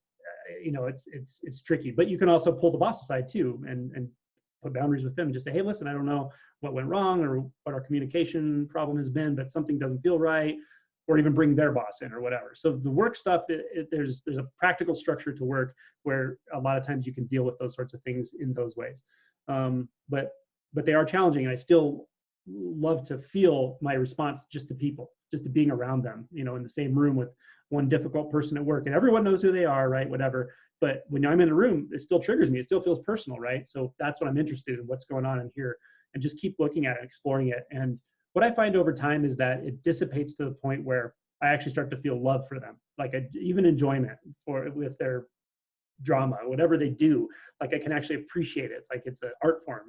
it's tricky, but you can also pull the boss aside too, and put boundaries with them. Just say, hey, listen, I don't know what went wrong or what our communication problem has been, but something doesn't feel right, or even bring their boss in or whatever. So the work stuff, there's a practical structure to work where a lot of times you can deal with those sorts of things in those ways. But they are challenging, and I still love to feel my response just to people, just to being around them, in the same room with one difficult person at work, and everyone knows who they are, right? Whatever. But when I'm in a room, it still triggers me. It still feels personal, right? So that's what I'm interested in, what's going on in here, and just keep looking at it, exploring it. And what I find over time is that it dissipates to the point where I actually start to feel love for them, like even enjoyment with their drama, whatever they do. Like I can actually appreciate it. It's like it's an art form,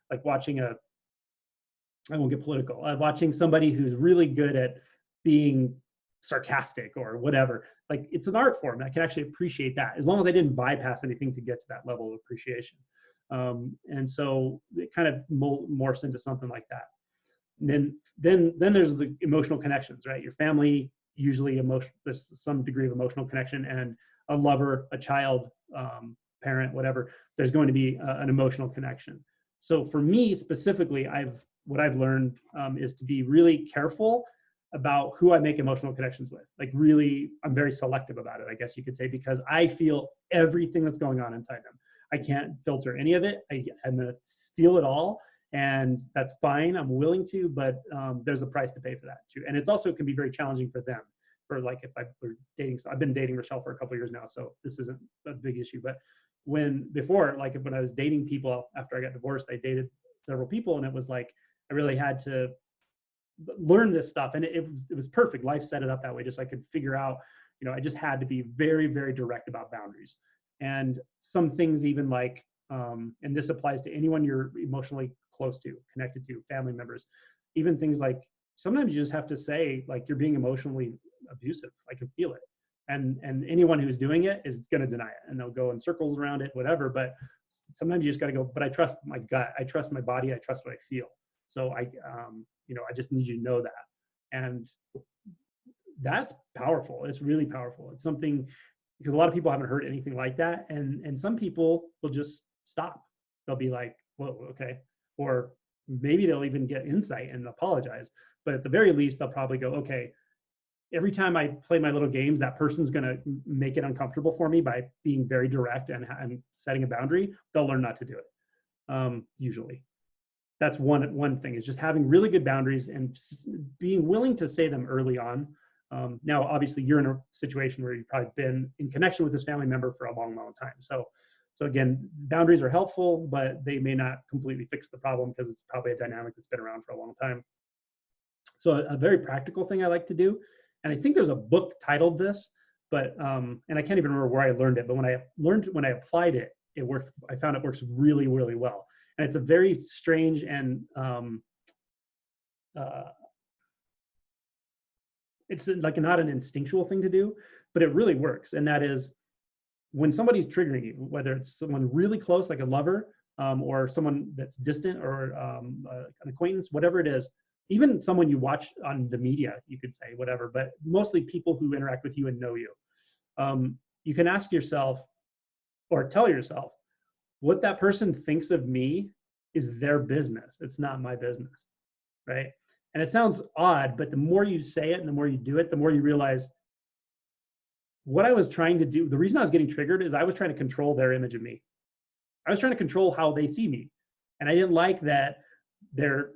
like watching I won't get political, watching somebody who's really good at being sarcastic or whatever. Like it's an art form. I can actually appreciate that, as long as I didn't bypass anything to get to that level of appreciation. And so it kind of morphs into something like that. And then there's the emotional connections, right? Your family, usually there's some degree of emotional connection, and a lover, a child, parent, whatever, there's going to be an emotional connection. So for me specifically, what I've learned is to be really careful about who I make emotional connections with. Like really, I'm very selective about it, I guess you could say, because I feel everything that's going on inside them. I can't filter any of it. I'm gonna feel it all, and that's fine. I'm willing to, but there's a price to pay for that too. And it's also can be very challenging for them. For like if we're dating, so I've been dating Rochelle for a couple of years now, so this isn't a big issue. But when before, like when I was dating people after I got divorced, I dated several people, and it was like I really had to learn this stuff, and it was perfect. Life set it up that way, just so I could figure out. I just had to be very, very direct about boundaries, and some things even like, and this applies to anyone you're emotionally close to, connected to, family members, even things like sometimes you just have to say like you're being emotionally abusive. I can feel it, and anyone who's doing it is going to deny it, and they'll go in circles around it, whatever. But sometimes you just got to go. But I trust my gut. I trust my body. I trust what I feel. So I just need you to know that. And that's powerful. It's really powerful. It's something because a lot of people haven't heard anything like that. And some people will just stop. They'll be like, whoa, okay. Or maybe they'll even get insight and apologize. But at the very least, they'll probably go, okay, every time I play my little games, that person's going to make it uncomfortable for me by being very direct and setting a boundary. They'll learn not to do it, usually. That's one thing, is just having really good boundaries and being willing to say them early on. Now, obviously, you're in a situation where you've probably been in connection with this family member for a long, long time. So again, boundaries are helpful, but they may not completely fix the problem because it's probably a dynamic that's been around for a long time. So a very practical thing I like to do, and I think there's a book titled this, but and I can't even remember where I learned it, but when I applied it, it worked. I found it works really, really well. And it's a very strange and it's like not an instinctual thing to do, but it really works. And that is when somebody's triggering you, whether it's someone really close, like a lover, or someone that's distant, or an acquaintance, whatever it is, even someone you watch on the media, you could say, whatever, but mostly people who interact with you and know you. You can ask yourself or tell yourself, what that person thinks of me is their business. It's not my business, right? And it sounds odd, but the more you say it and the more you do it, the more you realize what I was trying to do. The reason I was getting triggered is I was trying to control their image of me. I was trying to control how they see me. And I didn't like that they're,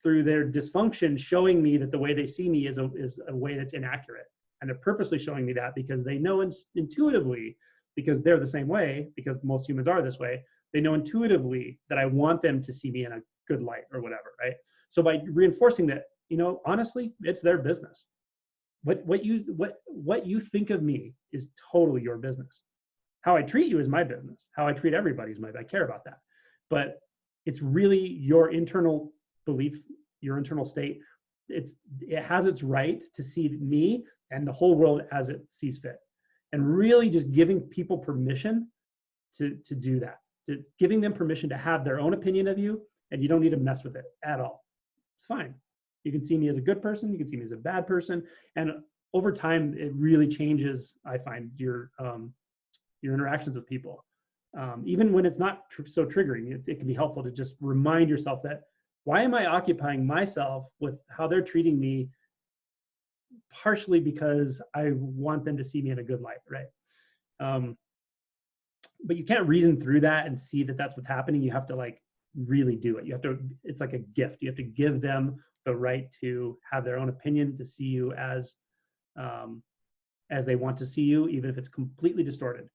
through their dysfunction, showing me that the way they see me is a way that's inaccurate. And they're purposely showing me that because they know intuitively, because they're the same way, because most humans are this way, they know intuitively that I want them to see me in a good light or whatever, right? So by reinforcing that, honestly, it's their business. What you think of me is totally your business. How I treat you is my business. How I treat everybody is I care about that. But it's really your internal belief, your internal state. It has its right to see me and the whole world as it sees fit. And really just giving people permission to do that. Giving them permission to have their own opinion of you, and you don't need to mess with it at all. It's fine. You can see me as a good person. You can see me as a bad person. And over time, it really changes, I find, your interactions with people. Even when it's not so triggering, it can be helpful to just remind yourself that, why am I occupying myself with how they're treating me? Partially because I want them to see me in a good light, right? But you can't reason through that and see that that's what's happening. You have to like really do it. You have to, it's like a gift. You have to give them the right to have their own opinion, to see you as they want to see you, even if it's completely distorted.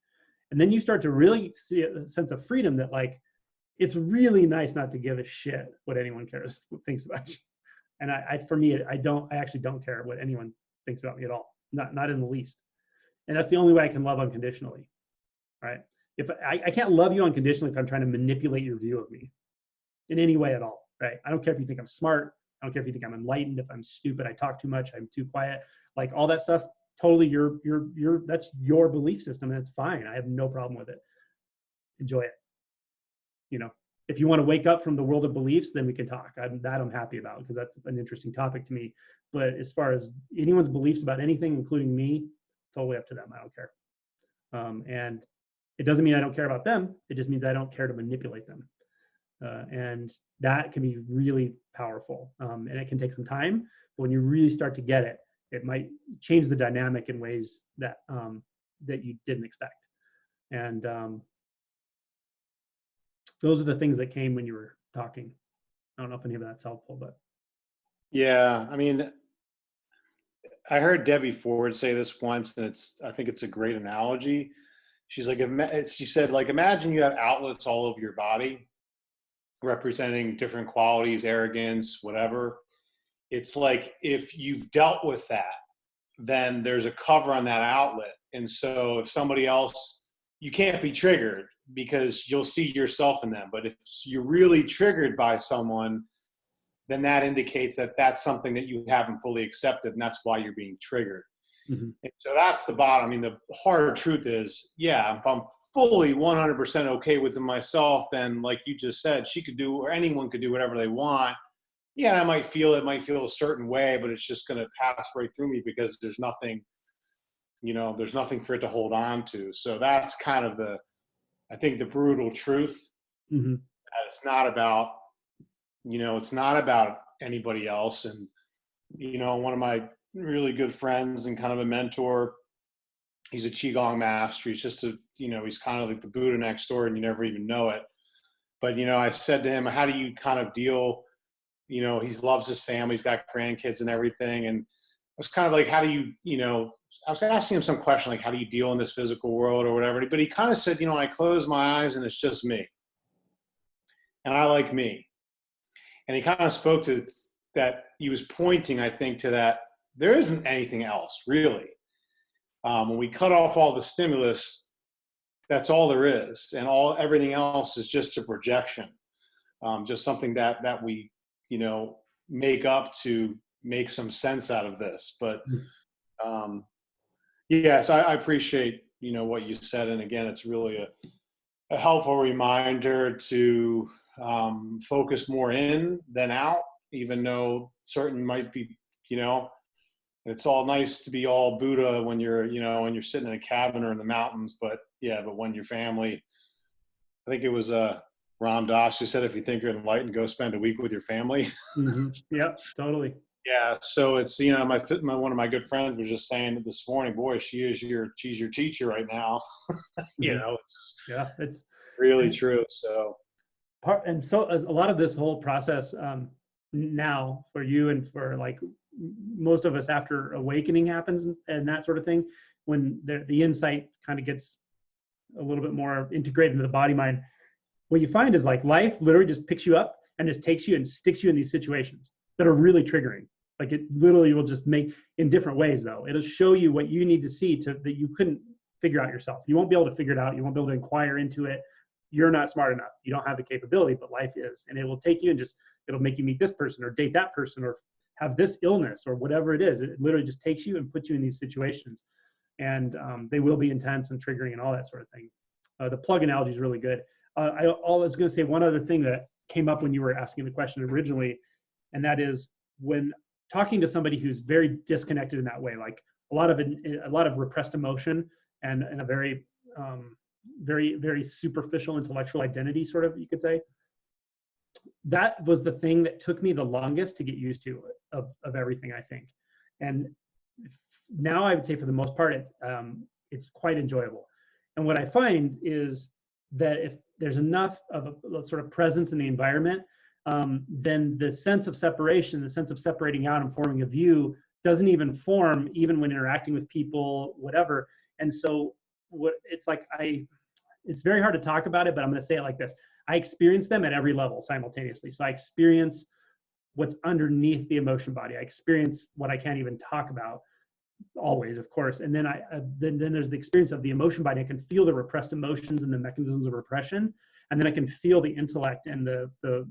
And then you start to really see a sense of freedom that like, it's really nice not to give a shit what anyone thinks about you. And for me, I actually don't care what anyone thinks about me at all. Not in the least. And that's the only way I can love unconditionally, right? If I can't love you unconditionally if I'm trying to manipulate your view of me in any way at all, right? I don't care if you think I'm smart. I don't care if you think I'm enlightened, if I'm stupid, I talk too much, I'm too quiet, like all that stuff. Totally, that's your belief system, and it's fine. I have no problem with it. Enjoy it. If you want to wake up from the world of beliefs, then we can talk. I'm happy about, because that's an interesting topic to me. But as far as anyone's beliefs about anything, including me, totally up to them. I don't care. And it doesn't mean I don't care about them. It just means I don't care to manipulate them. And that can be really powerful. And it can take some time, but when you really start to get it, it might change the dynamic in ways that you didn't expect. And those are the things that came when you were talking. I don't know if any of that's helpful, but Yeah, I mean, I heard Debbie Ford say this once, and I think it's a great analogy. She's like, she said, like, imagine you have outlets all over your body representing different qualities, arrogance, whatever. It's like if you've dealt with that, then there's a cover on that outlet. And so if somebody else, you can't be triggered because you'll see yourself in them. But if you're really triggered by someone, then that indicates that that's something that you haven't fully accepted, and that's why you're being triggered. Mm-hmm. And so that's the bottom. I mean, the hard truth is, yeah, if I'm fully 100% okay with myself, then like you just said, she could do, or anyone could do whatever they want. Yeah, I might feel it, might feel a certain way, but it's just going to pass right through me because there's nothing, there's nothing for it to hold on to. So that's kind of I think the brutal truth. Mm-hmm. That it's not about, it's not about anybody else. And, one of my really good friends and kind of a mentor, he's a Qigong master. He's just he's kind of like the Buddha next door and you never even know it. But, I said to him, how do you kind of deal, he loves his family, he's got grandkids and everything. And I was kind of like, how do you, I was asking him some question, like, how do you deal in this physical world or whatever? But he kind of said, I close my eyes and it's just me. And I like me. And he kind of spoke to that. He was pointing, I think, to that there isn't anything else really. When we cut off all the stimulus, that's all there is. And everything else is just a projection. Just something that we, make up to make some sense out of this. But yeah, so I appreciate, what you said. And again, it's really a helpful reminder to focus more in than out, even though certain might be, it's all nice to be all Buddha when you're, when you're sitting in a cabin or in the mountains. But yeah, but when your family, I think it was Ram Dass who said, if you think you're enlightened, go spend a week with your family. Mm-hmm. Yep, totally. Yeah. So it's, one of my good friends was just saying this morning, boy, she's your teacher right now. Mm-hmm. Yeah, it's really true. So a lot of this whole process now for you and for like most of us after awakening happens and that sort of thing, when the insight kind of gets a little bit more integrated into the body mind, what you find is like life literally just picks you up and just takes you and sticks you in these situations that are really triggering. Like it literally will just make, in different ways though, it'll show you what you need to see that you couldn't figure out yourself. You won't be able to figure it out. You won't be able to inquire into it. You're not smart enough. You don't have the capability, but life is. And it will take you and it'll make you meet this person or date that person or have this illness or whatever it is. It literally just takes you and puts you in these situations. And they will be intense and triggering and all that sort of thing. The plug analogy is really good. I was going to say one other thing that came up when you were asking the question originally, and that is when talking to somebody who's very disconnected in that way, like a lot of repressed emotion and a very very superficial intellectual identity, sort of, you could say. That was the thing that took me the longest to get used to of everything, I think. And now I would say for the most part, it's quite enjoyable. And what I find is that if there's enough of a sort of presence in the environment, then the sense of separation, the sense of separating out and forming a view doesn't even form, even when interacting with people, whatever. And so it's like it's very hard to talk about it, but I'm going to say it like this. I experience them at every level simultaneously. So I experience what's underneath the emotion body. I experience what I can't even talk about, always, of course. And then then there's the experience of the emotion body. I can feel the repressed emotions and the mechanisms of repression. And then I can feel the intellect and the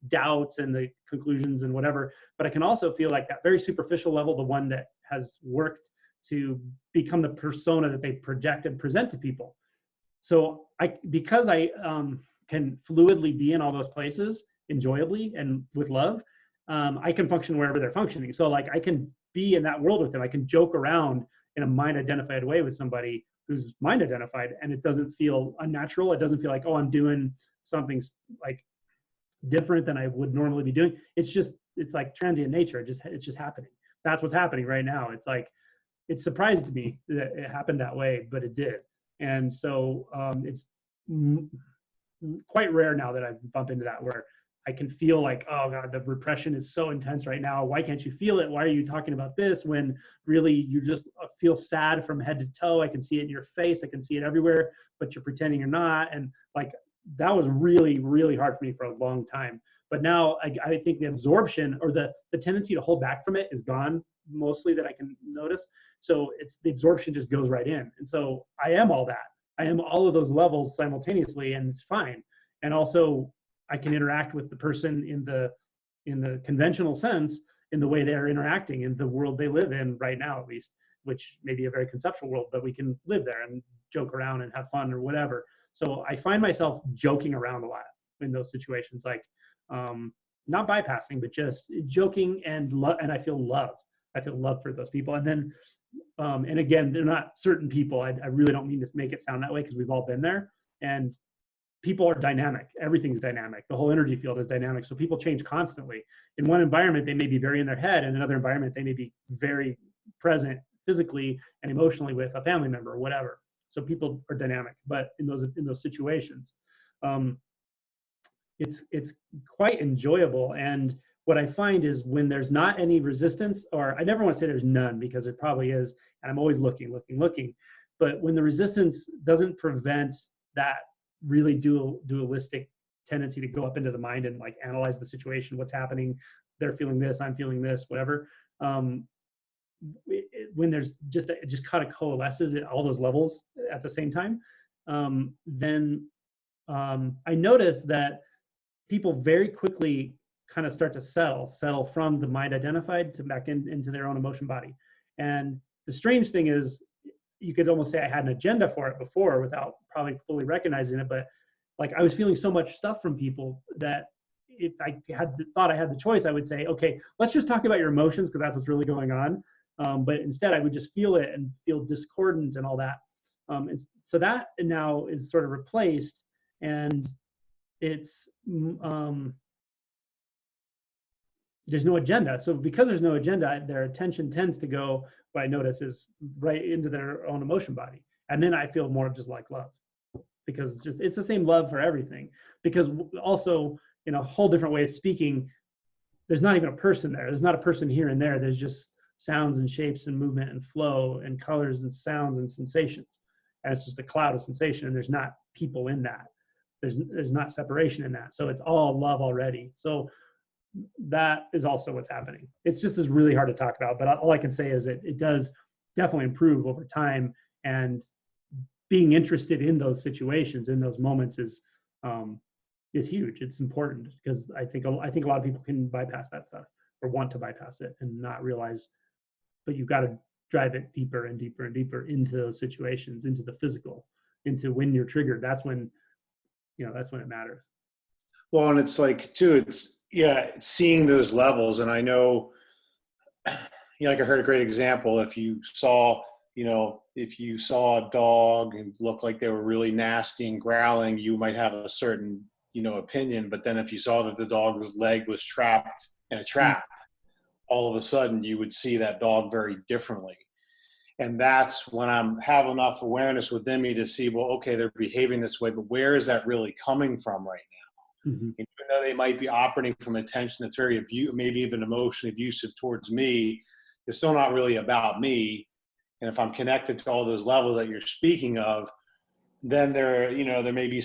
doubts and the conclusions and whatever. But I can also feel like that very superficial level, the one that has worked to become the persona that they project and present to people. So because I can fluidly be in all those places enjoyably and with love, I can function wherever they're functioning. So like I can be in that world with them. I can joke around in a mind identified way with somebody who's mind identified, and it doesn't feel unnatural. It doesn't feel like, oh, I'm doing something like different than I would normally be doing. It's like transient nature. It's just happening. That's what's happening right now. It's like, it surprised me that it happened that way, but it did. And so it's quite rare now that I bump into that where I can feel like, oh God, the repression is so intense right now. Why can't you feel it? Why are you talking about this when really you just feel sad from head to toe? I can see it in your face. I can see it everywhere, but you're pretending you're not. And like, that was really, really hard for me for a long time. But now I think the absorption or the tendency to hold back from it is gone mostly, that I can notice. So it's the absorption just goes right in. And so I am all that. I am all of those levels simultaneously, and it's fine. And also I can interact with the person in the conventional sense, in the way they're interacting in the world they live in right now, at least, which may be a very conceptual world, but we can live there and joke around and have fun or whatever. So I find myself joking around a lot in those situations, like not bypassing, but just joking, and I feel love. I feel love for those people. And then, and again, they're not certain people. I really don't mean to make it sound that way, because we've all been there. And people are dynamic. Everything's dynamic. The whole energy field is dynamic. So people change constantly. In one environment, they may be very in their head. In another environment, they may be very present physically and emotionally with a family member or whatever. So people are dynamic. But in those situations, um, it's quite enjoyable. And what I find is when there's not any resistance, or I never want to say there's none, because it probably is, and I'm always looking. But when the resistance doesn't prevent that really dualistic tendency to go up into the mind and like analyze the situation, what's happening, they're feeling this, I'm feeling this, whatever. When there's it just kind of coalesces at all those levels at the same time, then I notice that people very quickly kind of start to settle from the mind identified to back into their own emotion body. And the strange thing is, you could almost say I had an agenda for it before without probably fully recognizing it. But like, I was feeling so much stuff from people that if I thought I had the choice, I would say, okay, let's just talk about your emotions, because that's what's really going on. But instead, I would just feel it and feel discordant and all that. And so that now is sort of replaced, and it's there's no agenda. So because there's no agenda, their attention tends to go, what I notice is, right into their own emotion body. And then I feel more just like love, because it's the same love for everything. Because also, in a whole different way of speaking, there's not even a person there. There's not a person here and there. There's just sounds and shapes and movement and flow and colors and sounds and sensations. And it's just a cloud of sensation, and there's not people in that. There's not separation in that. So it's all love already. So that is also what's happening. It's just is really hard to talk about, but all I can say is it does definitely improve over time. And being interested in those situations, in those moments, is huge. It's important, because I think a lot of people can bypass that stuff, or want to bypass it and not realize. But you've got to drive it deeper and deeper and deeper into those situations, into the physical, into when you're triggered. That's when it matters. Well, and it's like too, it's seeing those levels. And I know, like I heard a great example. If you saw a dog and looked like they were really nasty and growling, you might have a certain, opinion. But then if you saw that the dog's leg was trapped in a trap, all of a sudden you would see that dog very differently. And that's when I'm have enough awareness within me to see, well, okay, they're behaving this way, but where is that really coming from right now? Mm-hmm. Even though they might be operating from a tension that's very maybe even emotionally abusive towards me, it's still not really about me. And if I'm connected to all those levels that you're speaking of, then there may be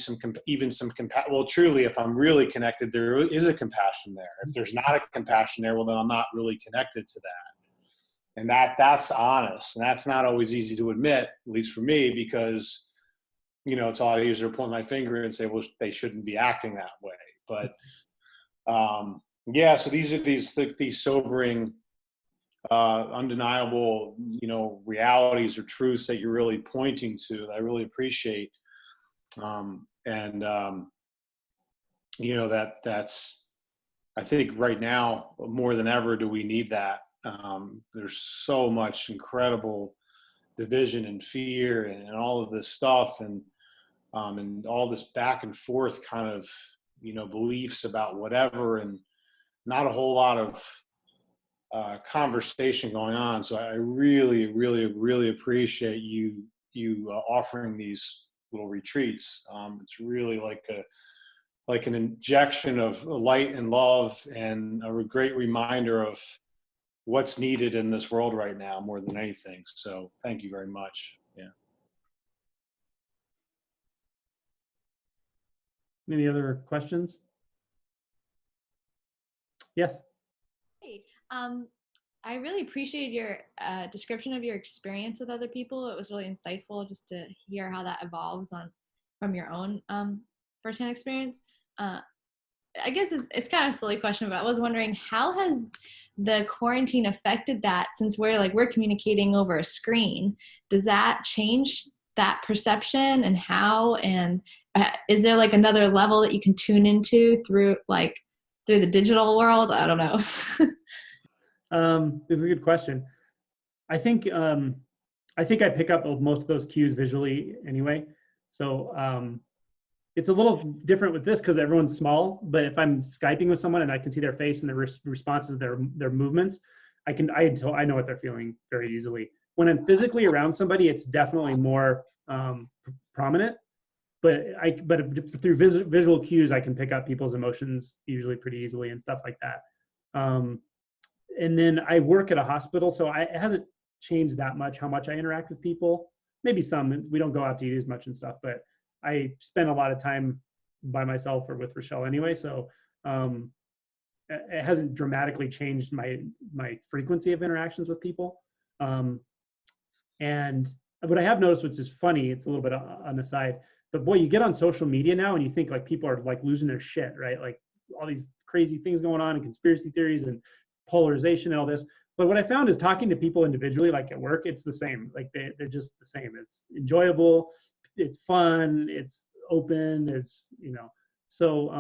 well, truly, if I'm really connected, there is a compassion there. If there's not a compassion there, well, then I'm not really connected to that. And that's honest. And that's not always easy to admit, at least for me, because, it's a lot easier to point my finger and say, well, they shouldn't be acting that way. But so these are these sobering, undeniable, realities or truths that you're really pointing to that I really appreciate. That's, I think right now more than ever do we need that. There's so much incredible division and fear and all of this stuff, and all this back and forth kind of, beliefs about whatever, and not a whole lot of conversation going on. So I really, really, really appreciate you offering these little retreats. It's really like like an injection of light and love and a great reminder of what's needed in this world right now more than anything. So thank you very much. Yeah. Any other questions? Yes. Hey, I really appreciate your description of your experience with other people. It was really insightful just to hear how that evolves on from your own firsthand experience. Uh, I guess it's kind of a silly question, but I was wondering how has the quarantine affected that since we're communicating over a screen? Does that change that perception and how? And is there like another level that you can tune into through through the digital world? I don't know. It's a good question. I think I pick up most of those cues visually anyway. So it's a little different with this because everyone's small. But if I'm Skyping with someone and I can see their face and their responses, their movements, I know what they're feeling very easily. When I'm physically around somebody, it's definitely more prominent. But through visual cues, I can pick up people's emotions usually pretty easily and stuff like that. And then I work at a hospital, so it hasn't changed that much how much I interact with people. Maybe some, we don't go out to eat as much and stuff, but I spend a lot of time by myself or with Rochelle anyway. So it hasn't dramatically changed my frequency of interactions with people. And what I have noticed, which is funny, it's a little bit on the side, but boy, you get on social media now and you think like people are like losing their shit, right? Like all these crazy things going on and conspiracy theories and polarization and all this. But what I found is talking to people individually, like at work, it's the same. Like they're just the same. It's enjoyable, it's fun, it's open, so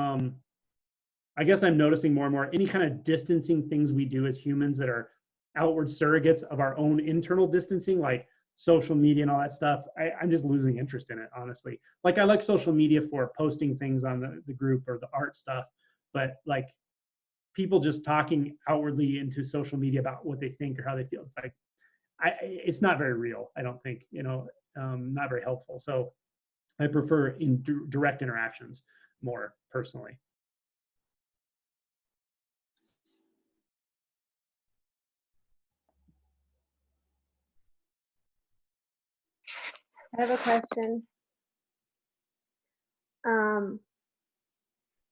I guess I'm noticing more and more any kind of distancing things we do as humans that are outward surrogates of our own internal distancing, like social media and all that stuff. I'm just losing interest in it, honestly. Like I like social media for posting things on the group or the art stuff, but like people just talking outwardly into social media about what they think or how they feel, it's like it's not very real. I don't think, not very helpful. So I prefer in direct interactions more personally. I have a question.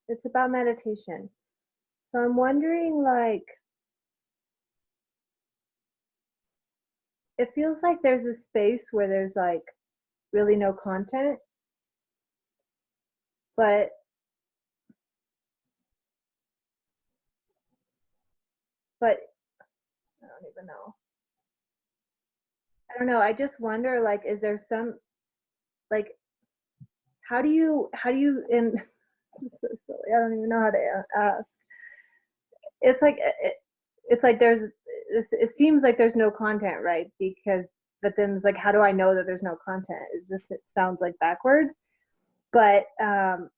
It's about meditation. So I'm wondering, like, it feels like there's a space where there's like really no content, but I don't even know. I don't know. I just wonder, like, is there some, like, how do you in it's so silly. I don't even know how to ask. It's like it's like it seems like there's no content, right? Because but then it's like, how do I know that there's no content? It sounds like backwards. But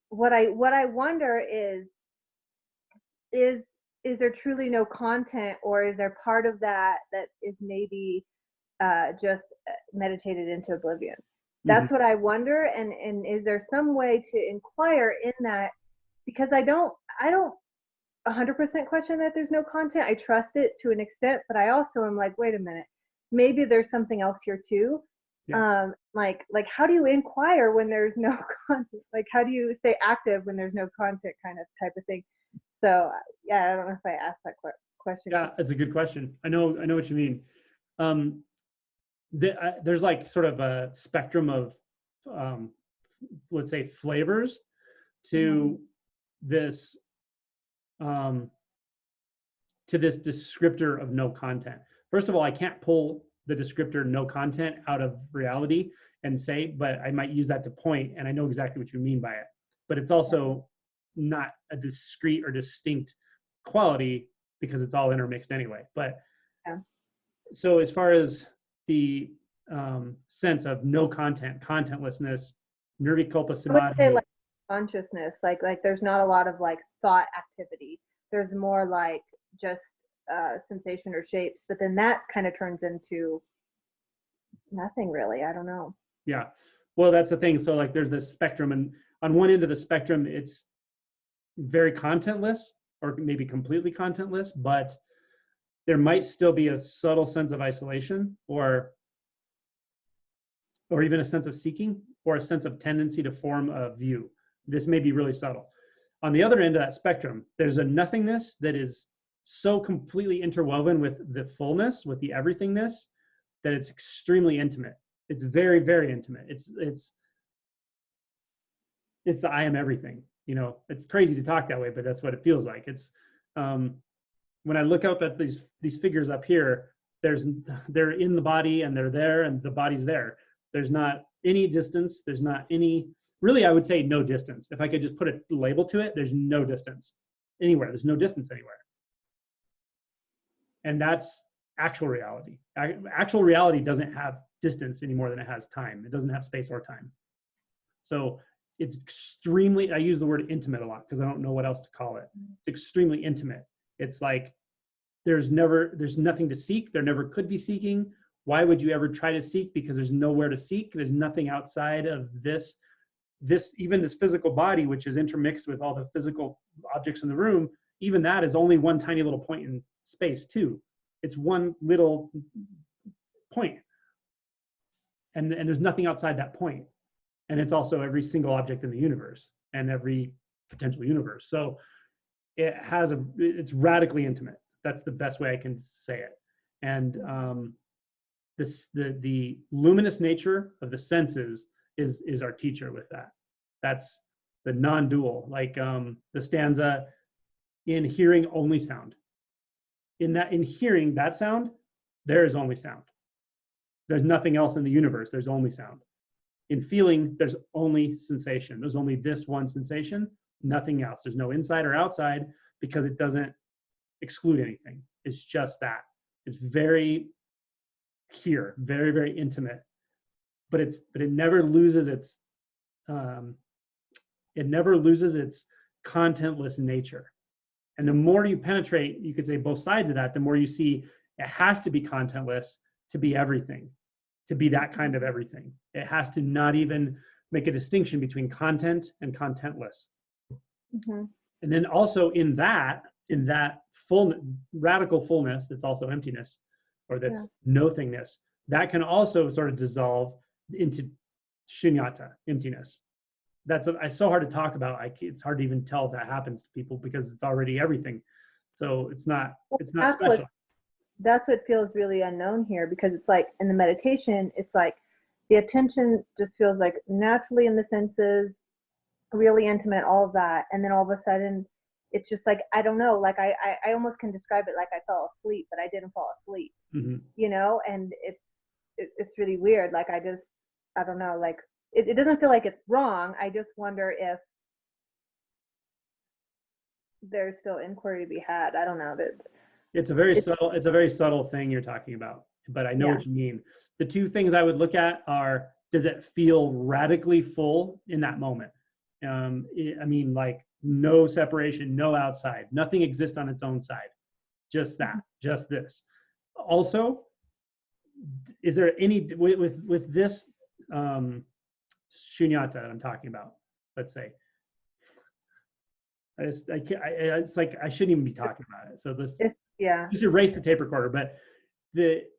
what I wonder is there truly no content, or is there part of that is maybe just meditated into oblivion? That's what I wonder. And is there some way to inquire in that? Because I don't 100% question that there's no content. I trust it to an extent, but I also am like, wait a minute, maybe there's something else here too. Yeah. Like how do you inquire when there's no content? Like how do you stay active when there's no content, kind of type of thing? So yeah, I don't know if I asked that question. Yeah, that's a good question. I know what you mean. There's like sort of a spectrum of let's say flavors to this descriptor of no content. First of all, I can't pull the descriptor no content out of reality and say, but I might use that to point, and I know exactly what you mean by it. But it's also not a discrete or distinct quality because it's all intermixed anyway. But yeah. So as far as the sense of no content, contentlessness, nirvikalpa samadhi. Like consciousness, like there's not a lot of like thought activity. There's more like just sensation or shapes, but then that kind of turns into nothing really. I don't know. Yeah, well, that's the thing. So like there's this spectrum, and on one end of the spectrum, it's very contentless or maybe completely contentless, but there might still be a subtle sense of isolation or even a sense of seeking or a sense of tendency to form a view. This may be really subtle. On the other end of that spectrum, there's a nothingness that is so completely interwoven with the fullness, with the everythingness, that it's extremely intimate. It's very, very intimate. It's the I am everything. You know, it's crazy to talk that way, but that's what it feels like. It's when I look out at these figures up here, they're in the body and they're there and the body's there. There's not any distance. There's not any, really, I would say no distance. If I could just put a label to it, there's no distance anywhere. There's no distance anywhere. And that's actual reality. Actual reality doesn't have distance any more than it has time. It doesn't have space or time. So it's extremely, I use the word intimate a lot because I don't know what else to call it. It's extremely intimate. It's like there's nothing to seek. There never could be seeking. Why would you ever try to seek? Because there's nowhere to seek. There's nothing outside of this, even this physical body, which is intermixed with all the physical objects in the room. Even that is only one tiny little point in space too. It's one little point. And there's nothing outside that point. And it's also every single object in the universe and every potential universe. So it's radically intimate. That's the best way I can say it. And the luminous nature of the senses is our teacher with that. That's the non-dual, like the stanza, in hearing only sound. In hearing that sound, there is only sound. There's nothing else in the universe. There's only sound. In feeling, there's only sensation. There's only this one sensation, nothing else. There's no inside or outside because it doesn't exclude anything. It's just that. It's very here, very, very intimate. But it never loses its contentless nature. And the more you penetrate, you could say both sides of that, the more you see it has to be contentless to be everything, to be that kind of everything. It has to not even make a distinction between content and contentless. Mm-hmm. And then also in that full, radical fullness, that's also emptiness, or that's nothingness, that can also sort of dissolve into shunyata, emptiness. It's so hard to talk about. It's hard to even tell if that happens to people because it's already everything. So it's not special. That's what feels really unknown here, because it's like in the meditation, it's like the attention just feels like naturally in the senses, really intimate, all of that. And then all of a sudden it's just like, I don't know, like I almost can describe it like I fell asleep, but I didn't fall asleep, mm-hmm. You know, and it's really weird. Like I don't know, like it doesn't feel like it's wrong. I just wonder if there's still inquiry to be had. I don't know. It's a very subtle thing you're talking about, but I know what you mean. The two things I would look at are, does it feel radically full in that moment? I mean, like no separation, no outside, nothing exists on its own side. Just that, just this. Also, is there any, with this shunyata that I'm talking about, let's say, it's like I shouldn't even be talking about it. So just erase the tape recorder. But it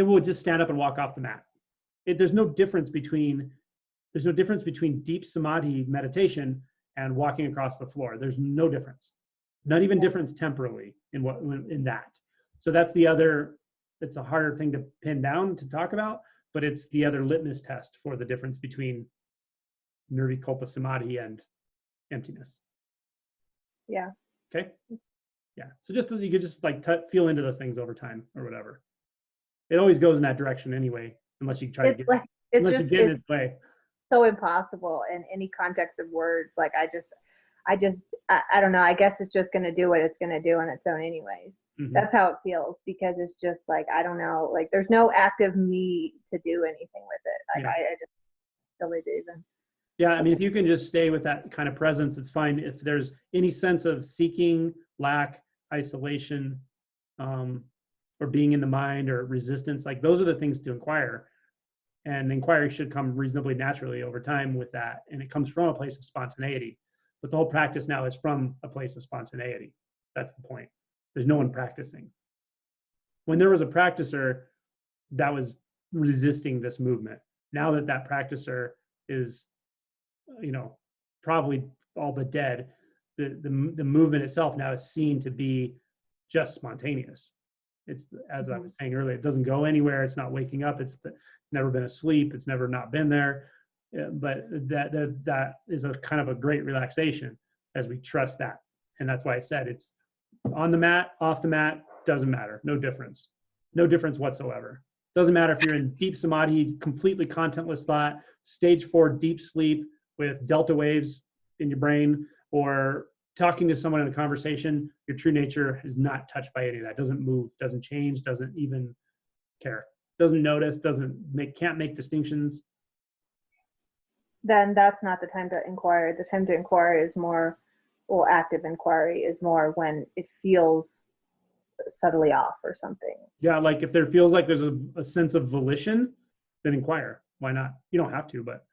will just stand up and walk off the mat. There's no difference between deep samadhi meditation and walking across the floor. There's no difference, not even difference temporally in that. So that's the other. It's a harder thing to pin down to talk about, but it's the other litmus test for the difference between nirvikalpa samadhi and emptiness. Yeah. Okay. Yeah. So you could just like feel into those things over time or whatever. It always goes in that direction anyway, unless you try to get in its way. So impossible in any context of words. Like I don't know. I guess it's just going to do what it's going to do on its own anyways. Mm-hmm. That's how it feels, because it's just like, I don't know, like there's no active me to do anything with it. Like I just really do even. Yeah, I mean, if you can just stay with that kind of presence, it's fine. If there's any sense of seeking, lack, isolation, or being in the mind or resistance, like those are the things to inquire. And inquiry should come reasonably naturally over time with that. And it comes from a place of spontaneity. but the whole practice now is from a place of spontaneity. That's the point. There's no one practicing. When there was a practicer that was resisting this movement, now that that practicer is, probably all but dead, the movement itself now is seen to be just spontaneous. It's, as I was saying earlier, it doesn't go anywhere. It's not waking up. It's never been asleep. It's never not been there. But that is a kind of a great relaxation as we trust that. And that's why I said it's on the mat, off the mat, doesn't matter. No difference. No difference whatsoever. Doesn't matter if you're in deep samadhi, completely contentless thought, stage 4 deep sleep with delta waves in your brain, or talking to someone in a conversation. Your true nature is not touched by any of that. Doesn't move, doesn't change, doesn't even care, doesn't notice, can't make distinctions. Then that's not the time to inquire. The time to inquire is more, well, active inquiry is more when it feels subtly off or something. Yeah, like if there feels like there's a sense of volition, then inquire. Why not? You don't have to, but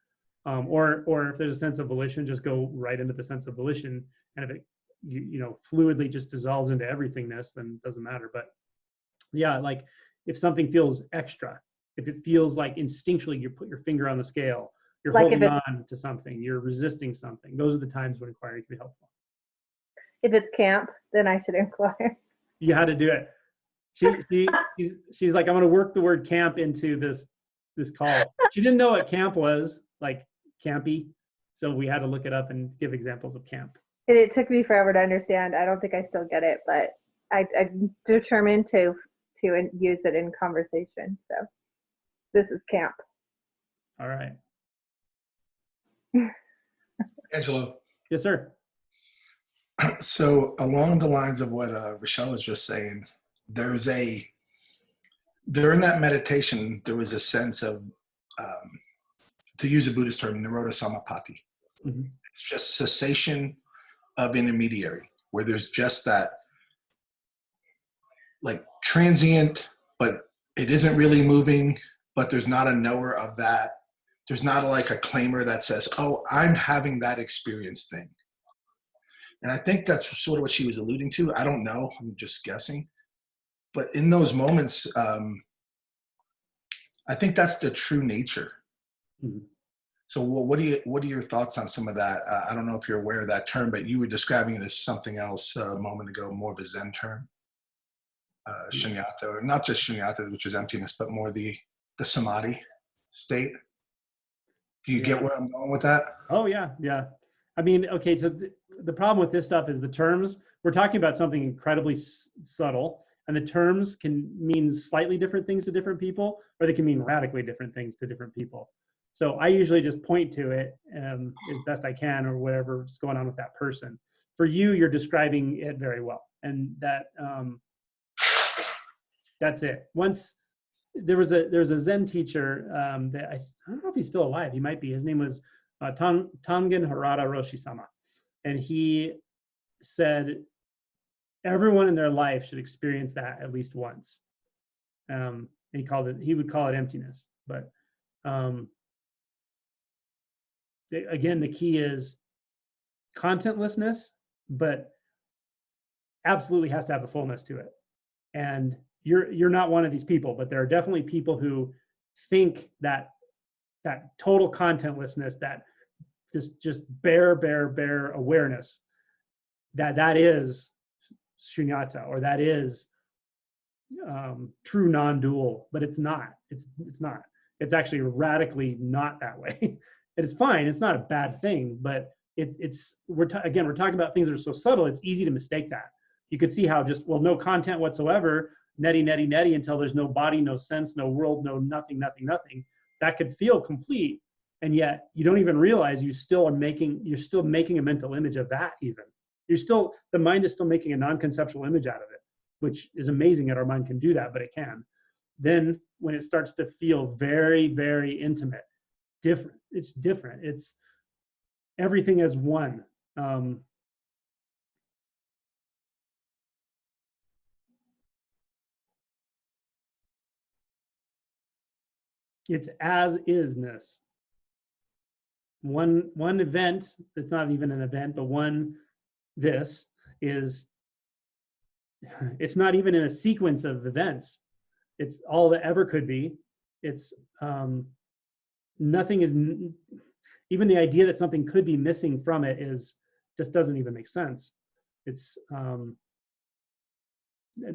or if there's a sense of volition, just go right into the sense of volition. And if it fluidly just dissolves into everythingness, then it doesn't matter. But yeah, like if something feels extra, if it feels like instinctually you put your finger on the scale, you're like holding on to something, you're resisting something, those are the times when inquiry can be helpful. If it's camp, then I should inquire. You had to do it. She's like, I'm going to work the word camp into this call. She didn't know what camp was, like campy, so we had to look it up and give examples of camp. It took me forever to understand. I don't think I still get it, but I'm determined to use it in conversation. So this is camp. All right. Angelo. Yes, sir. So along the lines of what Rochelle was just saying, during that meditation, there was a sense of, to use a Buddhist term, Nirodha Samapatti. Mm-hmm. It's just cessation of intermediary, where there's just that like transient, but it isn't really moving, but there's not a knower of that. There's not like a claimer that says, oh, I'm having that experience thing. And I think that's sort of what she was alluding to. I don't know. I'm just guessing. But in those moments, I think that's the true nature. Mm-hmm. So what are your thoughts on some of that? I don't know if you're aware of that term, but you were describing it as something else a moment ago, more of a Zen term. Sunyata, or not just Sunyata, which is emptiness, but more the samadhi state. Do you get where I'm going with that? Oh, yeah. I mean, okay, so the problem with this stuff is the terms. We're talking about something incredibly subtle, and the terms can mean slightly different things to different people, or they can mean radically different things to different people. So I usually just point to it as best I can, or whatever's going on with that person. For you, you're describing it very well, and that's it. Once there was a Zen teacher that I don't know if he's still alive. He might be. His name was Tangen Harada Roshi-sama, and he said everyone in their life should experience that at least once. And he would call it emptiness. But again, the key is contentlessness, but absolutely has to have the fullness to it. And you're not one of these people, but there are definitely people who think that total contentlessness, that just bare awareness, that is shunyata, or that is true non-dual, but it's not. It's not. It's actually radically not that way. It's fine. It's not a bad thing, but we're talking about things that are so subtle. It's easy to mistake that. You could see how just, well, no content whatsoever, netty until there's no body, no sense, no world, no nothing. That could feel complete, and yet you don't even realize you're still making a mental image of that. Even the mind is still making a non-conceptual image out of it, which is amazing that our mind can do that, but it can. Then when it starts to feel very, very intimate, different, it's different. It's everything as one. It's as isness. one event, it's not even an event, but this is, it's not even in a sequence of events. It's all that ever could be. It's nothing is, even the idea that something could be missing from it is just doesn't even make sense. It's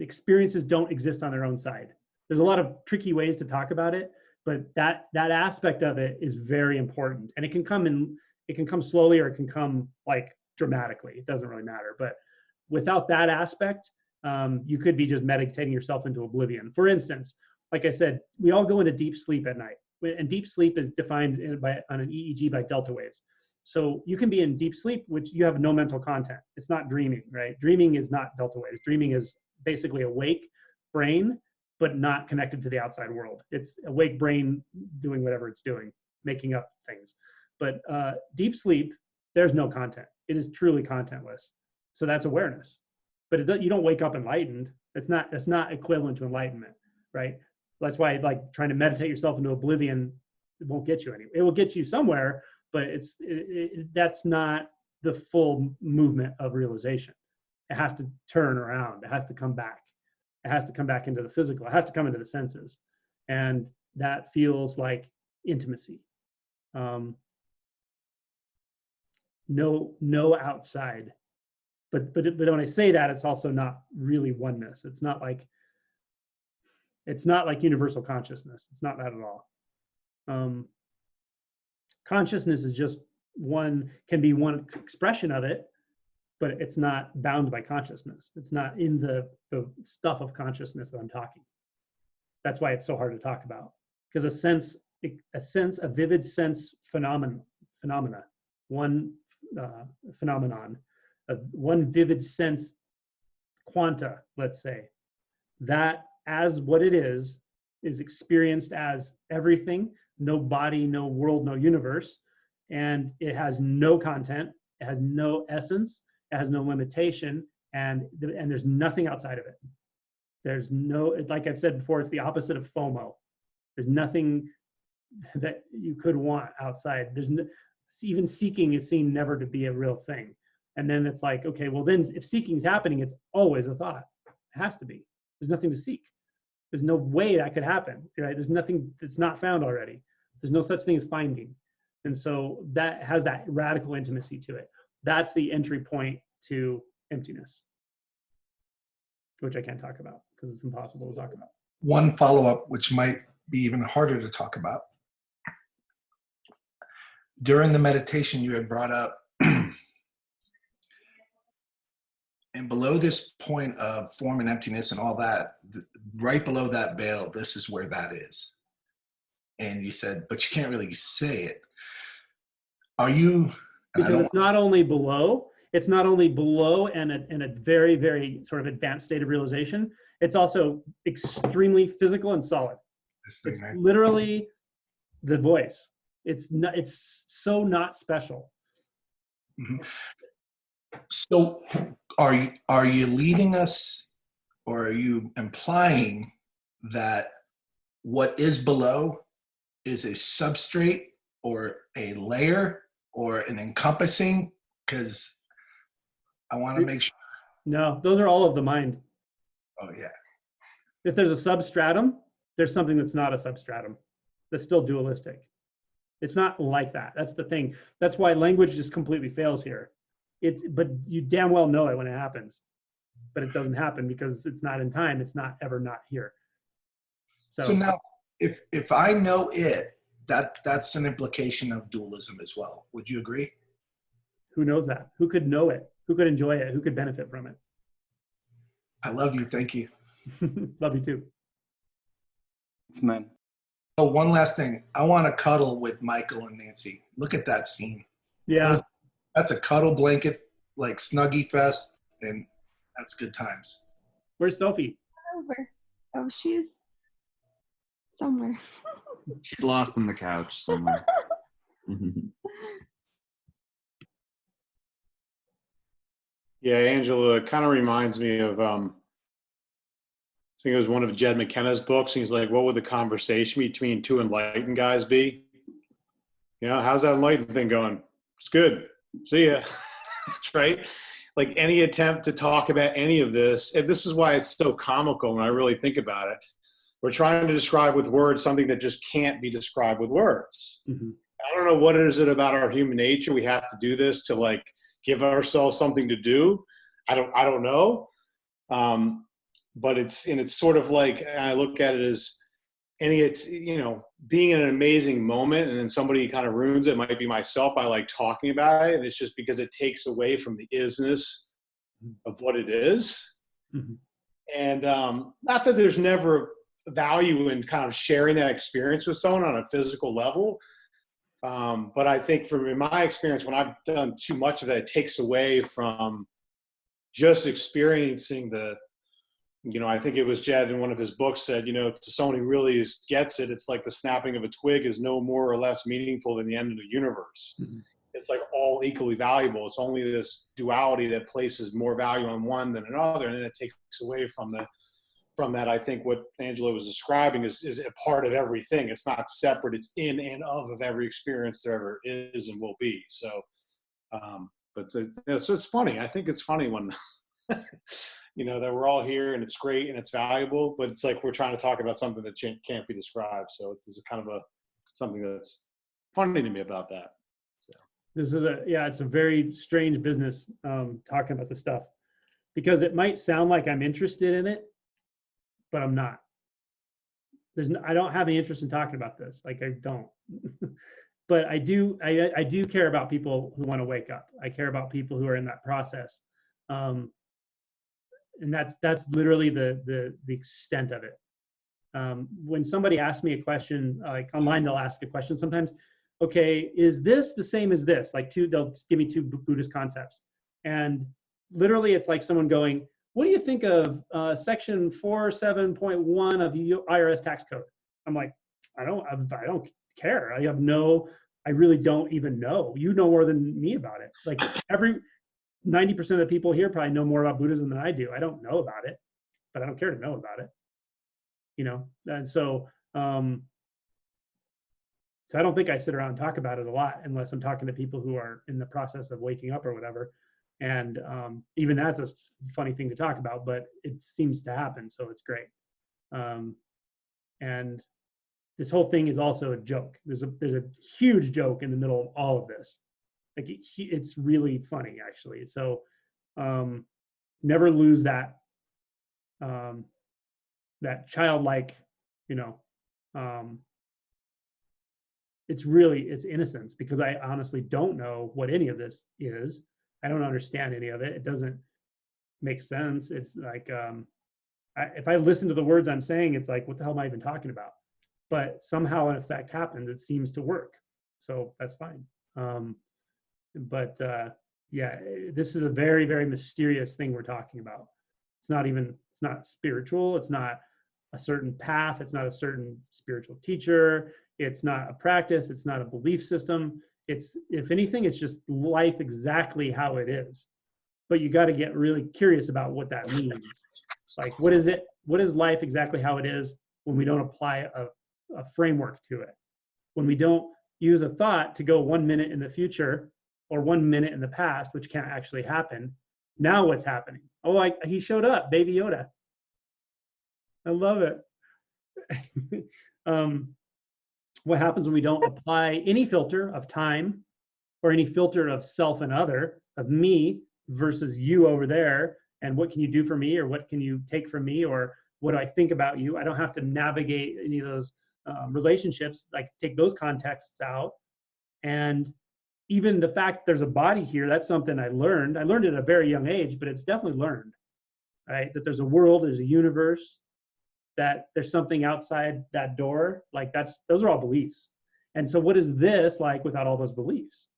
experiences don't exist on their own side. There's a lot of tricky ways to talk about it, but that aspect of it is very important, and it can come slowly, or it can come like dramatically. It doesn't really matter. But without that aspect, you could be just meditating yourself into oblivion. For instance, like I said, we all go into deep sleep at night, and deep sleep is defined on an EEG by delta waves. So you can be in deep sleep, which you have no mental content. It's not dreaming, right? Dreaming is not delta waves. Dreaming is basically awake brain, but not connected to the outside world. It's awake brain doing whatever it's doing, making up things. But deep sleep, there's no content. It is truly contentless. So that's awareness. But you don't wake up enlightened. It's not equivalent to enlightenment, right? That's why like trying to meditate yourself into oblivion, it won't get you anywhere. It will get you somewhere, but that's not the full movement of realization. It has to turn around. It has to come back. It has to come back into the physical. It has to come into the senses. And that feels like intimacy. No outside. But when I say that, it's also not really oneness. It's not like universal consciousness. It's not that at all. Consciousness is just can be one expression of it, but it's not bound by consciousness. It's not in the stuff of consciousness that I'm talking. That's why it's so hard to talk about, because a vivid sense phenomenon, one phenomenon, one vivid sense quanta, let's say, that as what it is experienced as everything, no body, no world, no universe, and it has no content, it has no essence, it has no limitation, and there's nothing outside of it. There's no, like I've said before, it's the opposite of FOMO. There's nothing that you could want outside. Even seeking is seen never to be a real thing. And then it's like, okay, well then if seeking is happening, it's always a thought. It has to be. There's nothing to seek. There's no way that could happen, right? There's nothing that's not found already. There's no such thing as finding. And so that has that radical intimacy to it. That's the entry point to emptiness, which I can't talk about because it's impossible to talk about. One follow-up, which might be even harder to talk about. During the meditation, you had brought up, and below this point of form and emptiness and all that, right below that veil, this is where that is. And you said, but you can't really say it. Are you? Because it's not only below and a very, very sort of advanced state of realization, it's also extremely physical and solid. It's literally the voice. It's so not special. Mm-hmm. So are you leading us, or are you implying that what is below is a substrate or a layer or an encompassing? Because I want to make sure. No, those are all of the mind. Oh yeah. If there's a substratum, there's something that's not a substratum. That's still dualistic. It's not like that. That's the thing. That's why language just completely fails here. But you damn well know it when it happens. But it doesn't happen because it's not in time. It's not ever not here. So now, if I know it, that's an implication of dualism as well. Would you agree? Who knows that? Who could know it? Who could enjoy it? Who could benefit from it? I love you. Thank you. Love you too. It's mine. Oh, one last thing. I want to cuddle with Michael and Nancy. Look at that scene. Yeah. That's a cuddle blanket, like Snuggie Fest, and that's good times. Where's Sophie? Over. Oh, she's somewhere. She's lost on the couch somewhere. Yeah, Angela, it kind of reminds me of, I think it was one of Jed McKenna's books. He's like, what would the conversation between two enlightened guys be? You know, how's that enlightened thing going? It's good. See ya. Right? Like any attempt to talk about any of this, and this is why it's so comical when I really think about it. We're trying to describe with words something that just can't be described with words. Mm-hmm. I don't know what is it about our human nature. We have to do this to like give ourselves something to do. I don't know. But it's sort of like, I look at it as it's, you know, being in an amazing moment and then somebody kind of ruins it. It might be myself. I like talking about it. And it's just because it takes away from the isness of what it is. Mm-hmm. And not that there's never value in kind of sharing that experience with someone on a physical level. But I think in my experience, when I've done too much of that, it takes away from just experiencing you know, I think it was Jed in one of his books said, you know, to someone who really gets it, it's like the snapping of a twig is no more or less meaningful than the end of the universe. Mm-hmm. It's like all equally valuable. It's only this duality that places more value on one than another. And then it takes away from that. I think what Angela was describing is a part of everything. It's not separate. It's in and of every experience there ever is and will be. So, but so it's funny. I think it's funny when, you know, that we're all here and it's great and it's valuable, but it's like we're trying to talk about something that can't be described. So it's kind of something that's funny to me about that. So. This is it's a very strange business talking about this stuff, because it might sound like I'm interested in it, but I'm not. I don't have any interest in talking about this. Like I don't, but I do care about people who want to wake up. I care about people who are in that process. And that's literally the extent of it. When somebody asks me a question, like online, they'll ask a question sometimes. Okay, is this the same as this? Like they'll give me two Buddhist concepts, and literally it's like someone going, "What do you think of section 47.1 of the IRS tax code?" I'm like, I don't care. I really don't even know. You know more than me about it. Like 90% of the people here probably know more about Buddhism than I do. I don't know about it, but I don't care to know about it. You know, and so I don't think I sit around and talk about it a lot unless I'm talking to people who are in the process of waking up or whatever. And even that's a funny thing to talk about, but it seems to happen, so it's great. And this whole thing is also a joke. There's a huge joke in the middle of all of this. Like it's really funny, actually. So never lose that that childlike, you know, it's innocence, because I honestly don't know what any of this is. I don't understand any of it. It doesn't make sense. It's like if I listen to the words I'm saying, it's like, what the hell am I even talking about? But somehow an effect happens. It seems to work, so that's fine. But this is a very, very mysterious thing we're talking about. It's not spiritual. It's not a certain path. It's not a certain spiritual teacher. It's not a practice. It's not a belief system. It's, if anything, it's just life exactly how it is. But you got to get really curious about what that means. Like, what is it? What is life exactly how it is when we don't apply a framework to it? When we don't use a thought to go 1 minute in the future or 1 minute in the past, which can't actually happen. Now what's happening? Oh, he showed up, Baby Yoda. I love it. What happens when we don't apply any filter of time or any filter of self and other, of me versus you over there, and what can you do for me, or what can you take from me, or what do I think about you? I don't have to navigate any of those relationships, like take those contexts out. And even the fact there's a body here, that's something I learned. I learned it at a very young age, but it's definitely learned, right? That there's a world, there's a universe, that there's something outside that door. Like those are all beliefs. And so what is this like without all those beliefs?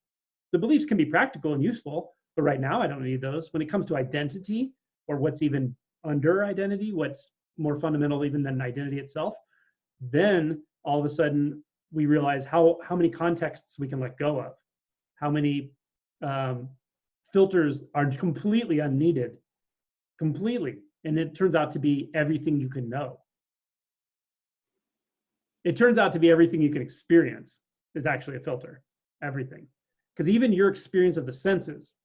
The beliefs can be practical and useful, but right now I don't need those. When it comes to identity, or what's even under identity, what's more fundamental even than identity itself, then all of a sudden we realize how many contexts we can let go of, how many filters are completely unneeded, completely. And it turns out to be everything you can know. It turns out to be everything you can experience is actually a filter. everything. Because even your experience of the senses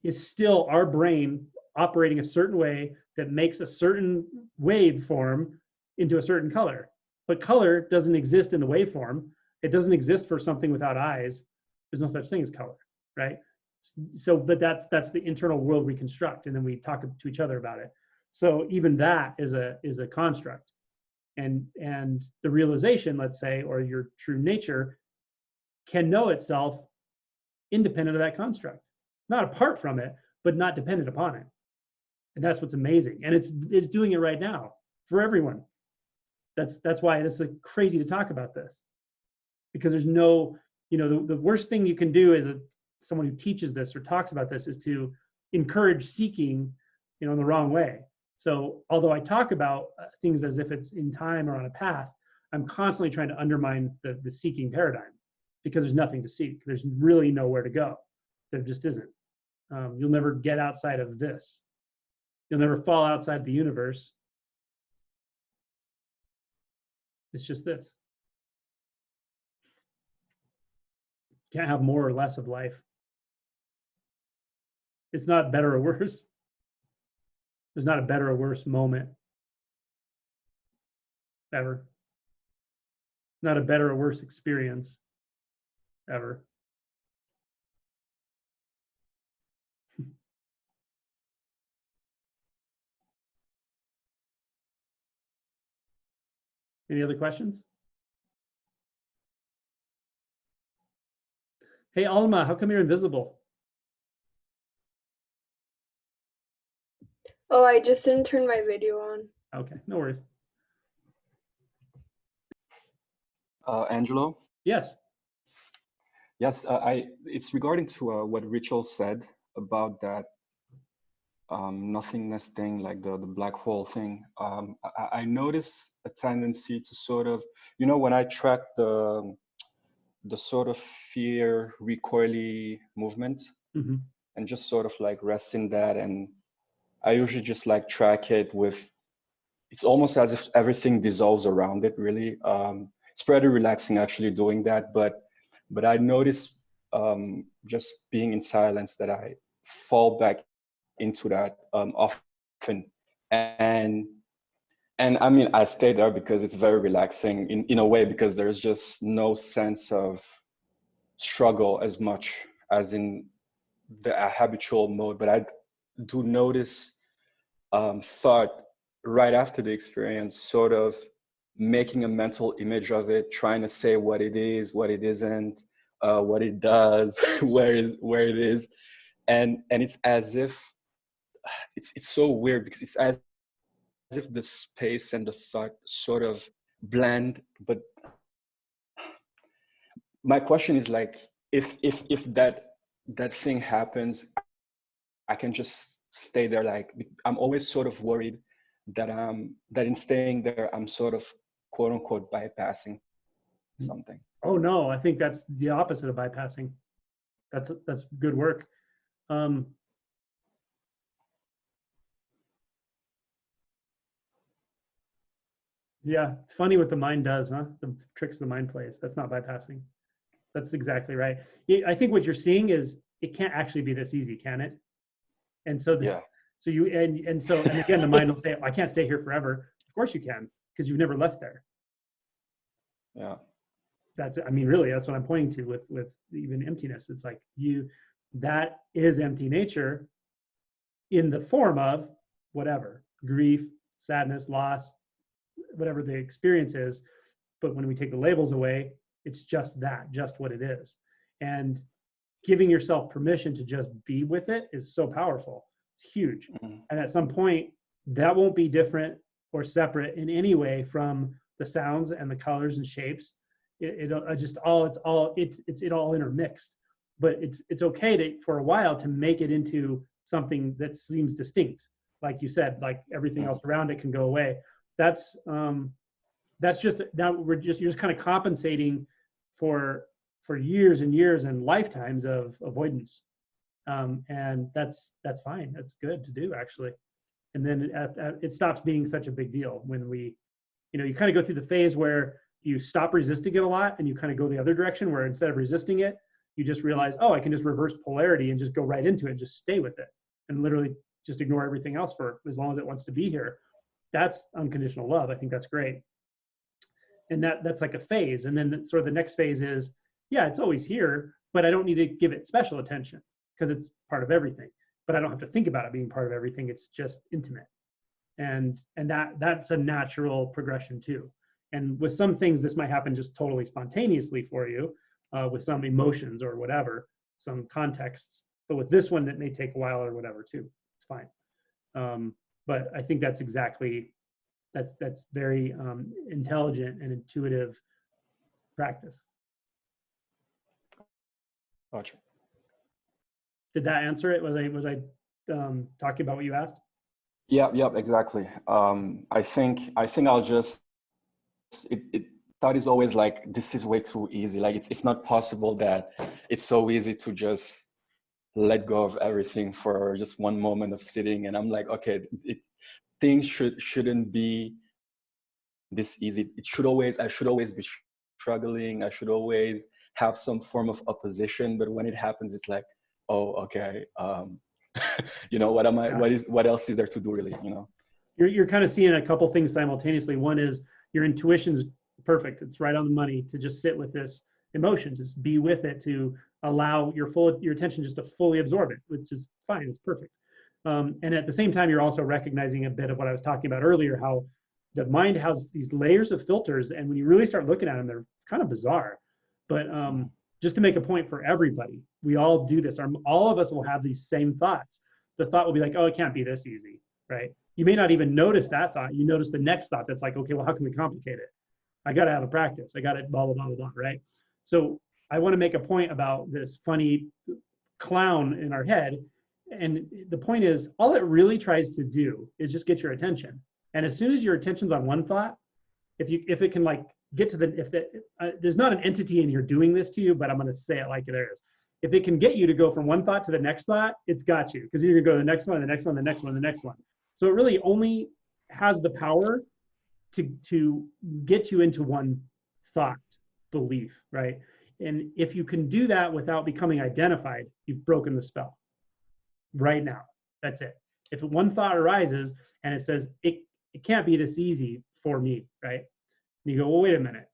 is still our brain operating a certain way that makes a certain waveform into a certain color. But color doesn't exist in the waveform. It doesn't exist for something without eyes. There's no such thing as color, right? So, but that's the internal world we construct, and then we talk to each other about it. So even that is a construct, and the realization, let's say, or your true nature, can know itself independent of that construct, not apart from it, but not dependent upon it. And that's what's amazing, and it's doing it right now for everyone. That's why it's crazy to talk about this, because there's no, the worst thing you can do as someone who teaches this or talks about this is to encourage seeking, in the wrong way. So although I talk about things as if it's in time or on a path, I'm constantly trying to undermine the seeking paradigm, because there's nothing to seek. There's really nowhere to go. There just isn't. You'll never get outside of this. You'll never fall outside the universe. It's just this. You can't have more or less of life. It's not better or worse. There's not a better or worse moment ever. Not a better or worse experience ever. Any other questions? Hey, Alma, how come you're invisible? Oh, I just didn't turn my video on. Okay, no worries. Angelo? Yes. Yes, it's regarding to what Rachel said about that nothingness thing, like the black hole thing. I notice a tendency to sort of, when I track the sort of fear recoily movement, Mm-hmm. and just sort of like rest in that, and I usually just like track it with, it's almost as if everything dissolves around it, really. It's pretty relaxing actually doing that, but I notice just being in silence that I fall back into that often. And I mean, I stay there because it's very relaxing in a way, because there's just no sense of struggle as much as in the habitual mode. But I do notice thought right after the experience, sort of making a mental image of it, trying to say what it is, what it isn't, what it does, where it is, and it's as if it's so weird, because it's as if the space and the thought sort of blend. But my question is like, if that thing happens, I can just stay there. Like, I'm always sort of worried that in staying there, I'm sort of quote unquote bypassing something. Oh no, I think that's the opposite of bypassing. That's good work. Yeah, it's funny what the mind does, huh? The tricks the mind plays. That's not bypassing. That's exactly right. I think what you're seeing is it can't actually be this easy, can it? And so, Yeah. So you and again, the mind will say, "I can't stay here forever." Of course you can, because you've never left there. Yeah. I mean, really, that's what I'm pointing to with even emptiness. It's like that is empty nature in the form of whatever, grief, sadness, loss, whatever the experience is. But when we take the labels away, it's just that, just what it is. And giving yourself permission to just be with it is so powerful. It's huge. Mm-hmm. And at some point, that won't be different or separate in any way from the sounds and the colors and shapes. It all intermixed. But it's okay for a while to make it into something that seems distinct. Like you said, like everything else around it can go away. That's just, now you're just kind of compensating for years and years and lifetimes of avoidance. And that's fine. That's good to do, actually. And then it stops being such a big deal when you kind of go through the phase where you stop resisting it a lot and you kind of go the other direction, where instead of resisting it, you just realize, oh, I can just reverse polarity and just go right into it and just stay with it and literally just ignore everything else for as long as it wants to be here. That's unconditional love. I think that's great. And that's like a phase. And then sort of the next phase is, yeah, it's always here, but I don't need to give it special attention because it's part of everything. But I don't have to think about it being part of everything. It's just intimate. And that's a natural progression too. And with some things, this might happen just totally spontaneously for you, with some emotions or whatever, some contexts. But with this one, it may take a while or whatever too. It's fine. But I think that's very intelligent and intuitive practice. Gotcha. Did that answer it? Was I talking about what you asked? Yeah, exactly. I think I'll just thought is always like, this is way too easy. Like it's not possible that it's so easy to just let go of everything for just one moment of sitting. And I'm like, okay, things shouldn't be this easy. I should always be struggling. I should always have some form of opposition. But when it happens, it's like, oh, okay. You know, what else is there to do really, you know? You're kind of seeing a couple things simultaneously. One is your intuition's perfect. It's right on the money to just sit with this emotion, just be with it, to allow your attention just to fully absorb it, which is fine. It's perfect. And at the same time, you're also recognizing a bit of what I was talking about earlier, how the mind has these layers of filters, and when you really start looking at them, they're kind of bizarre. But just to make a point for everybody, we all do this. All of us will have these same thoughts. The thought will be like, oh, it can't be this easy, right? You may not even notice that thought. You notice the next thought that's like, okay, well, how can we complicate it? I got to have a practice. I got to blah, blah, blah, blah, blah, right? So I want to make a point about this funny clown in our head. And the point is, all it really tries to do is just get your attention. And as soon as your attention's on one thought, if it can like get to there's not an entity in here doing this to you, but I'm going to say it like it is. If it can get you to go from one thought to the next thought, it's got you, because you're going to go to the next one, the next one, the next one, the next one. So it really only has the power to get you into one thought belief, right? And if you can do that without becoming identified, you've broken the spell right now. That's it. If one thought arises and it says, it can't be this easy for me, right? And you go, well, wait a minute.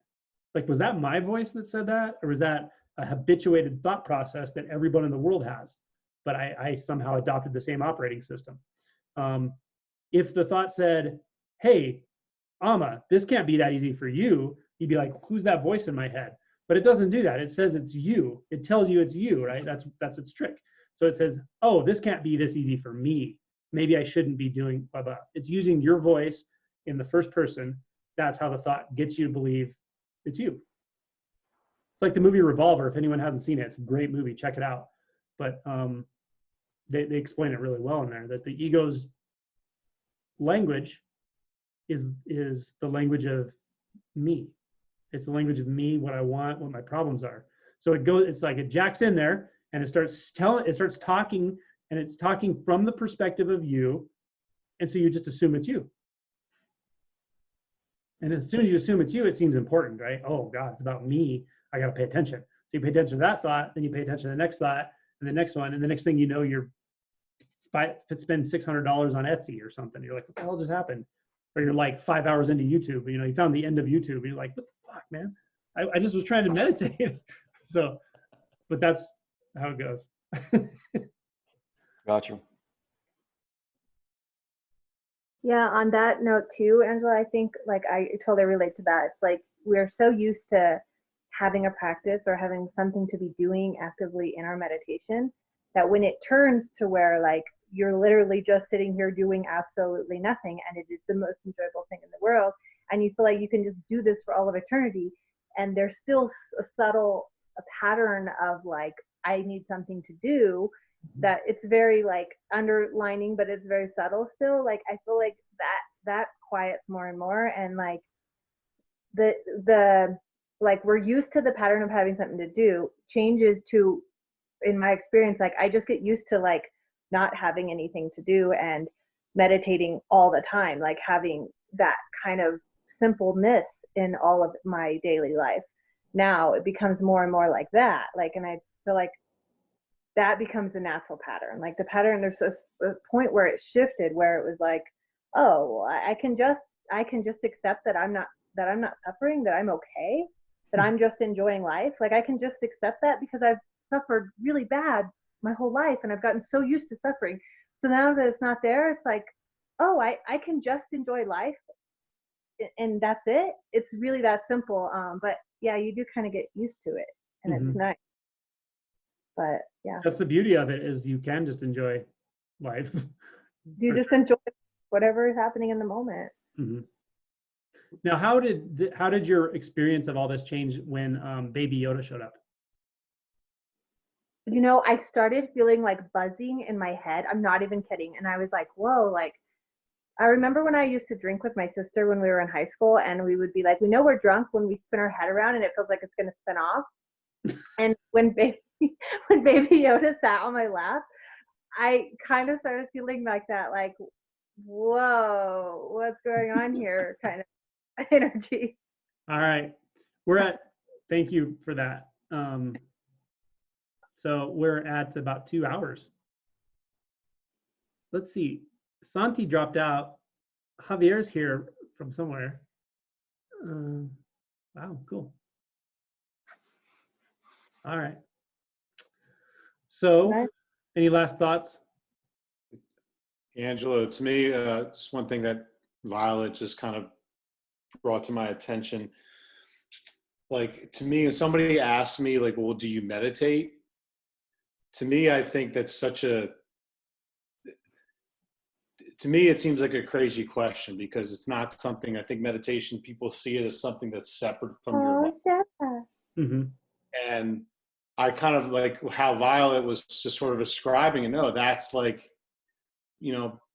Like, was that my voice that said that? Or was that a habituated thought process that everyone in the world has? But I somehow adopted the same operating system. If the thought said, hey, Amma, this can't be that easy for you, you'd be like, who's that voice in my head? But it doesn't do that. It says it's you. It tells you it's you, right? That's its trick. So it says, oh, this can't be this easy for me. Maybe I shouldn't be doing blah, blah. It's using your voice in the first person. That's how the thought gets you to believe it's you. It's like the movie Revolver. If anyone hasn't seen it, it's a great movie. Check it out. But they explain it really well in there, that the ego's language is the language of me. It's the language of me, what I want, what my problems are. So it's like it jacks in there and it starts talking, and it's talking from the perspective of you. And so you just assume it's you. And as soon as you assume it's you, it seems important, right? Oh God, it's about me. I got to pay attention. So you pay attention to that thought, then you pay attention to the next thought, and the next one, and the next thing you know, you're spend $600 on Etsy or something. You're like, what the hell just happened? Or you're like 5 hours into YouTube. You found the end of YouTube. And you're like, what the fuck, man? I just was trying to meditate. So, but that's how it goes. Gotcha. Yeah, on that note too, Angela, I think like I totally relate to that. It's like we're so used to having a practice or having something to be doing actively in our meditation that when it turns to where like you're literally just sitting here doing absolutely nothing and it is the most enjoyable thing in the world, and you feel like you can just do this for all of eternity, and there's still a pattern of like, I need something to do, that it's very like underlining, but it's very subtle still. Like I feel like that quiets more and more, and like the like we're used to the pattern of having something to do changes to, in my experience, like I just get used to like not having anything to do and meditating all the time, like having that kind of simpleness in all of my daily life. Now it becomes more and more like that. Like, and I feel like that becomes a natural pattern. Like the pattern, there's a point where it shifted, where it was like, oh, I can just accept that I'm not suffering, that I'm okay, that I'm just enjoying life. Like I can just accept that because I've suffered really bad my whole life and I've gotten so used to suffering. So now that it's not there, it's like, oh, I can just enjoy life and that's it. It's really that simple. But yeah, you do kind of get used to it and Mhm. it's nice. But yeah, That's the beauty of it, is you can just enjoy life. you For just enjoy whatever is happening in the moment. Mhm. Now, how did your experience of all this change when Baby Yoda showed up? You know, I started feeling like buzzing in my head. I'm not even kidding. And I was like, whoa, like, I remember when I used to drink with my sister when we were in high school, and we would be like, we know we're drunk when we spin our head around and it feels like it's going to spin off. And when baby Yoda sat on my lap, I kind of started feeling like that, like, whoa, what's going on here kind of energy. All right, thank you for that. So we're at about 2 hours. Let's see. Santi dropped out. Javier's here from somewhere. Wow, cool. All right. So, Nice. any last thoughts? Angelo, to me, just one thing that Violet just kind of brought to my attention. Like, to me, when somebody asks me, like, well, do you meditate? To me, I think that's to me, it seems like a crazy question, because it's not something, I think meditation, people see it as something that's separate from your life. Oh, yeah. Mm-hmm. And I kind of like how Violet was just sort of ascribing it. No, that's like,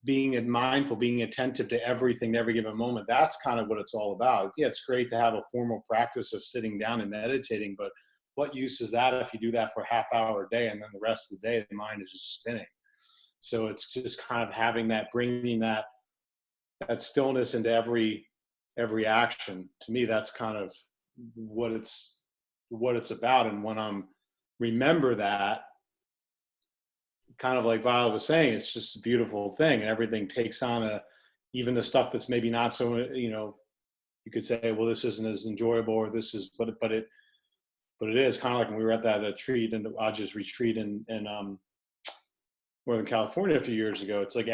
being mindful, being attentive to everything, every given moment. That's kind of what it's all about. Yeah, it's great to have a formal practice of sitting down and meditating, but what use is that if you do that for a half hour a day and then the rest of the day the mind is just spinning? So it's just kind of having that, bringing that stillness into every action. To me, that's kind of what it's about. And when I'm remember that, kind of like Violet was saying, it's just a beautiful thing, and everything takes on even the stuff that's maybe not so, you could say, well, this isn't as enjoyable, or this is, but it is kind of like when we were at that retreat, and Aj's retreat in Northern California a few years ago. It's like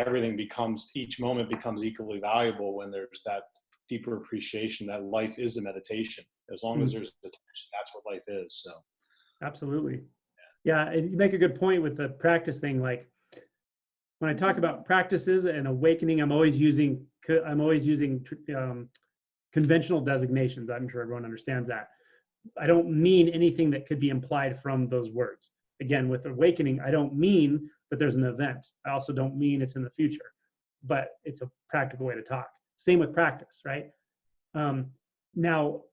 each moment becomes equally valuable when there's that deeper appreciation that life is a meditation. As long as there's attention, that's what life is. So Absolutely. Yeah, and you make a good point with the practice thing. Like when I talk about practices and awakening, I'm always using conventional designations. I'm sure everyone understands that. I don't mean anything that could be implied from those words. Again, with awakening, I don't mean that there's an event. I also don't mean it's in the future, but it's a practical way to talk. Same with practice, right? Now,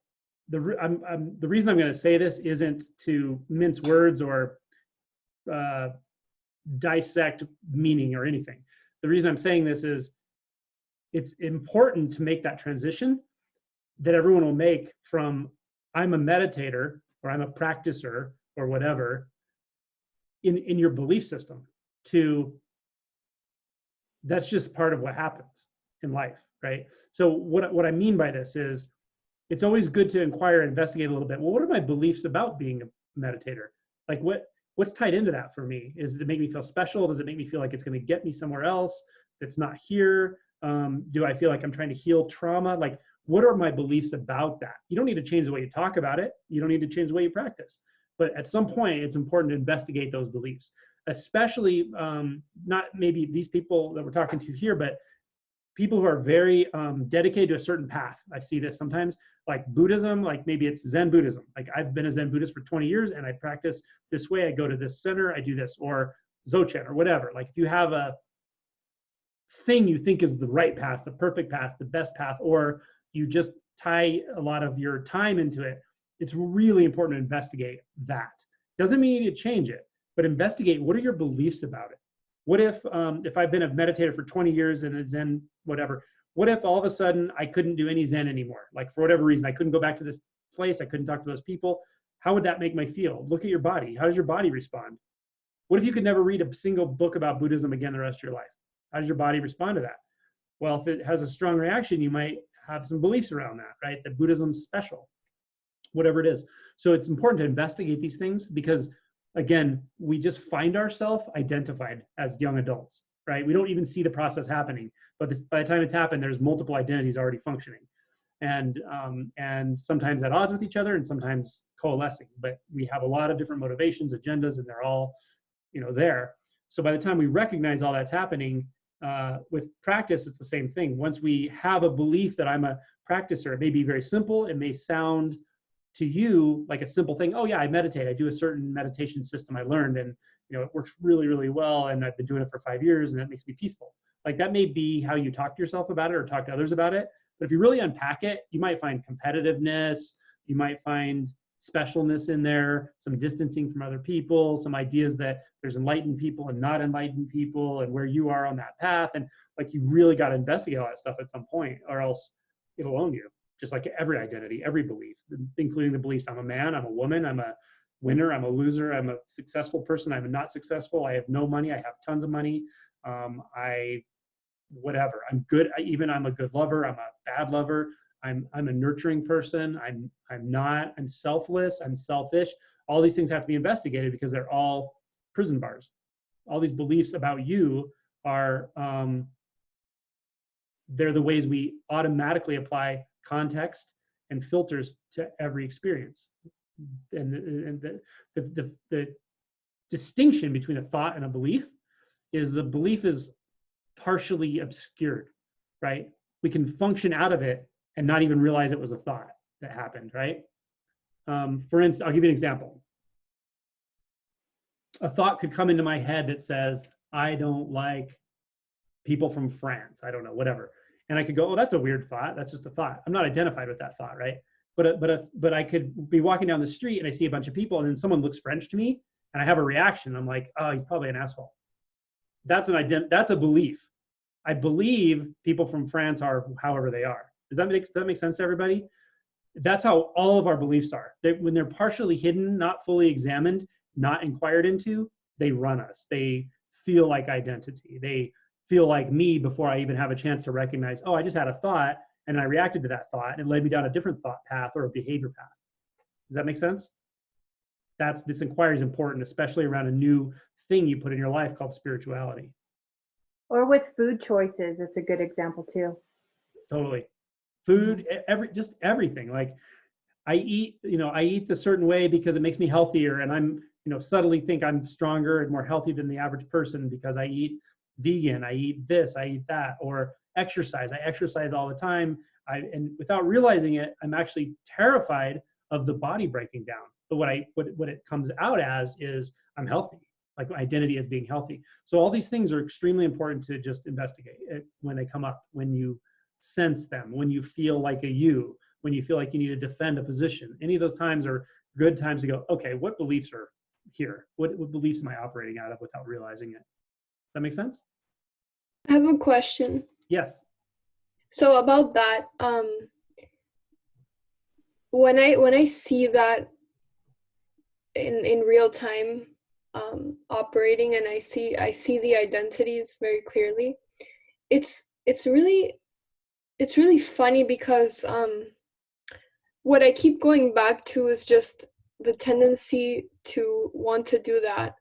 the reason I'm going to say this isn't to mince words or dissect meaning or anything. The reason I'm saying this is it's important to make that transition that everyone will make from I'm a meditator or I'm a practicer or whatever in your belief system to that's just part of what happens in life, right? So what I mean by this is it's always good to inquire and investigate a little bit. Well, what are my beliefs about being a meditator? Like what's tied into that for me? Is it make me feel special? Does it make me feel like it's going to get me somewhere else that's not here? Do I feel like I'm trying to heal trauma? Like, what are my beliefs about that? You don't need to change the way you talk about it. You don't need to change the way you practice. But at some point, it's important to investigate those beliefs, especially not maybe these people that we're talking to here, but people who are very dedicated to a certain path. I see this sometimes, like Buddhism, like maybe it's Zen Buddhism. Like I've been a Zen Buddhist for 20 years and I practice this way. I go to this center, I do this, or Dzogchen or whatever. Like if you have a thing you think is the right path, the perfect path, the best path, or you just tie a lot of your time into it, it's really important to investigate that. Doesn't mean you need to change it, but investigate what are your beliefs about it. What if I've been a meditator for 20 years and a Zen whatever, What if all of a sudden I couldn't do any Zen anymore? Like for whatever reason, I couldn't go back to this place. I couldn't talk to those people. How would that make me feel? Look at your body. How does your body respond? What if you could never read a single book about Buddhism again the rest of your life? How does your body respond to that? Well, if it has a strong reaction, you might have some beliefs around that, right? That Buddhism's special, whatever it is. So it's important to investigate these things because, again, we just find ourselves identified as young adults, right? We don't even see the process happening, but by the time it's happened, there's multiple identities already functioning, and sometimes at odds with each other, and sometimes coalescing. But we have a lot of different motivations, agendas, and they're all, there. So by the time we recognize all that's happening, with practice, it's the same thing. Once we have a belief that I'm a practicer, it may be very simple. It may sound to you like a simple thing. Oh yeah, I meditate. I do a certain meditation system I learned, and it works really, really well. And I've been doing it for 5 years, and it makes me peaceful. Like that may be how you talk to yourself about it or talk to others about it. But if you really unpack it, you might find competitiveness. You might find specialness in there, some distancing from other people, some ideas that there's enlightened people and not enlightened people, and where you are on that path. And like you really got to investigate all that stuff at some point, or else it'll own you. Just like every identity, every belief, including the beliefs: I'm a man, I'm a woman, I'm a winner, I'm a loser, I'm a successful person, I'm not successful, I have no money, I have tons of money, whatever. I'm good. I'm a good lover. I'm a bad lover. I'm a nurturing person. I'm not. I'm selfless. I'm selfish. All these things have to be investigated because they're all prison bars. All these beliefs about you are they're the ways we automatically apply context and filters to every experience. And the distinction between a thought and a belief is the belief is partially obscured, right? We can function out of it and not even realize it was a thought that happened, right? For instance, I'll give you an example. A thought could come into my head that says, I don't like people from France. I don't know, whatever. And I could go, oh, that's a weird thought. That's just a thought. I'm not identified with that thought, right? But I could be walking down the street and I see a bunch of people, and then someone looks French to me, and I have a reaction. I'm like, oh, he's probably an asshole. That's a belief. I believe people from France are however they are. Does that make sense to everybody? That's how all of our beliefs are. When they're partially hidden, not fully examined, not inquired into, they run us. They feel like identity. They feel like me before I even have a chance to recognize, oh, I just had a thought and I reacted to that thought and it led me down a different thought path or a behavior path. Does that make sense? This inquiry is important, especially around a new thing you put in your life called spirituality. Or with food choices, it's a good example too. Totally. Food, just everything. Like I eat the certain way because it makes me healthier, and I'm, subtly think I'm stronger and more healthy than the average person because I eat vegan, I eat this, I eat that. Or exercise. I exercise all the time. And without realizing it, I'm actually terrified of the body breaking down. But what it comes out as is I'm healthy. Like my identity as being healthy. So all these things are extremely important to just investigate when they come up, when you sense them, when you feel like a you, when you feel like you need to defend a position. Any of those times are good times to go, okay, what beliefs are here? What beliefs am I operating out of without realizing it? Does that make sense? I have a question. Yes. So about that, when I see that in real time, operating, and I see the identities very clearly, it's really funny because what I keep going back to is just the tendency to want to do that,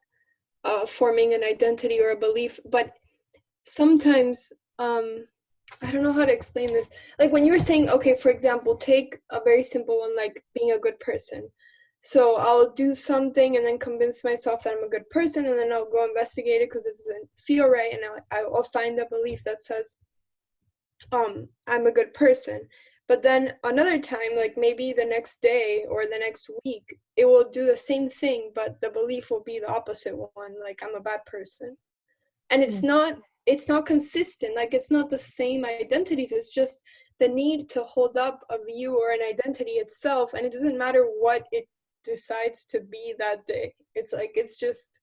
forming an identity or a belief. But sometimes I don't know how to explain this. Like when you were saying, okay, for example, take a very simple one like being a good person. So I'll do something and then convince myself that I'm a good person, and then I'll go investigate it because it doesn't feel right, and I'll find a belief that says I'm a good person. But then another time, like maybe the next day or the next week, it will do the same thing, but the belief will be the opposite one, like I'm a bad person. And it's not consistent, like it's not the same identities, it's just the need to hold up a view or an identity itself, and it doesn't matter what it decides to be that day. It's like it's just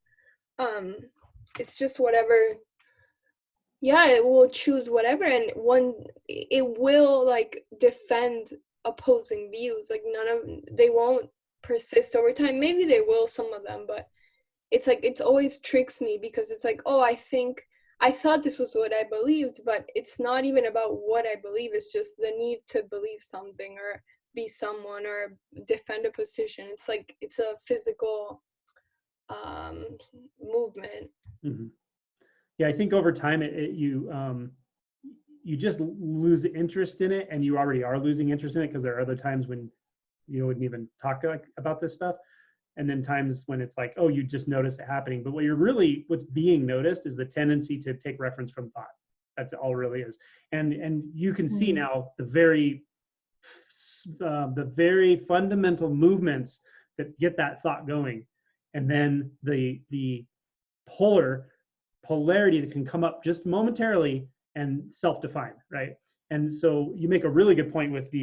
whatever yeah, it will choose whatever, and it will like defend opposing views. Like they won't persist over time. Maybe they will, some of them, but it's like it's always tricks me because it's like, oh, I thought this was what I believed, but it's not even about what I believe. It's just the need to believe something or be someone or defend a position. It's like it's a physical movement. Mhm. Yeah, I think over time you just lose interest in it, and you already are losing interest in it because there are other times when you wouldn't even talk like about this stuff, and then times when it's like, oh, you just notice it happening. But what's being noticed is the tendency to take reference from thought. That's all it really is. And you can see now the very fundamental movements that get that thought going, and then the polarity that can come up just momentarily and self-define, right? And so you make a really good point with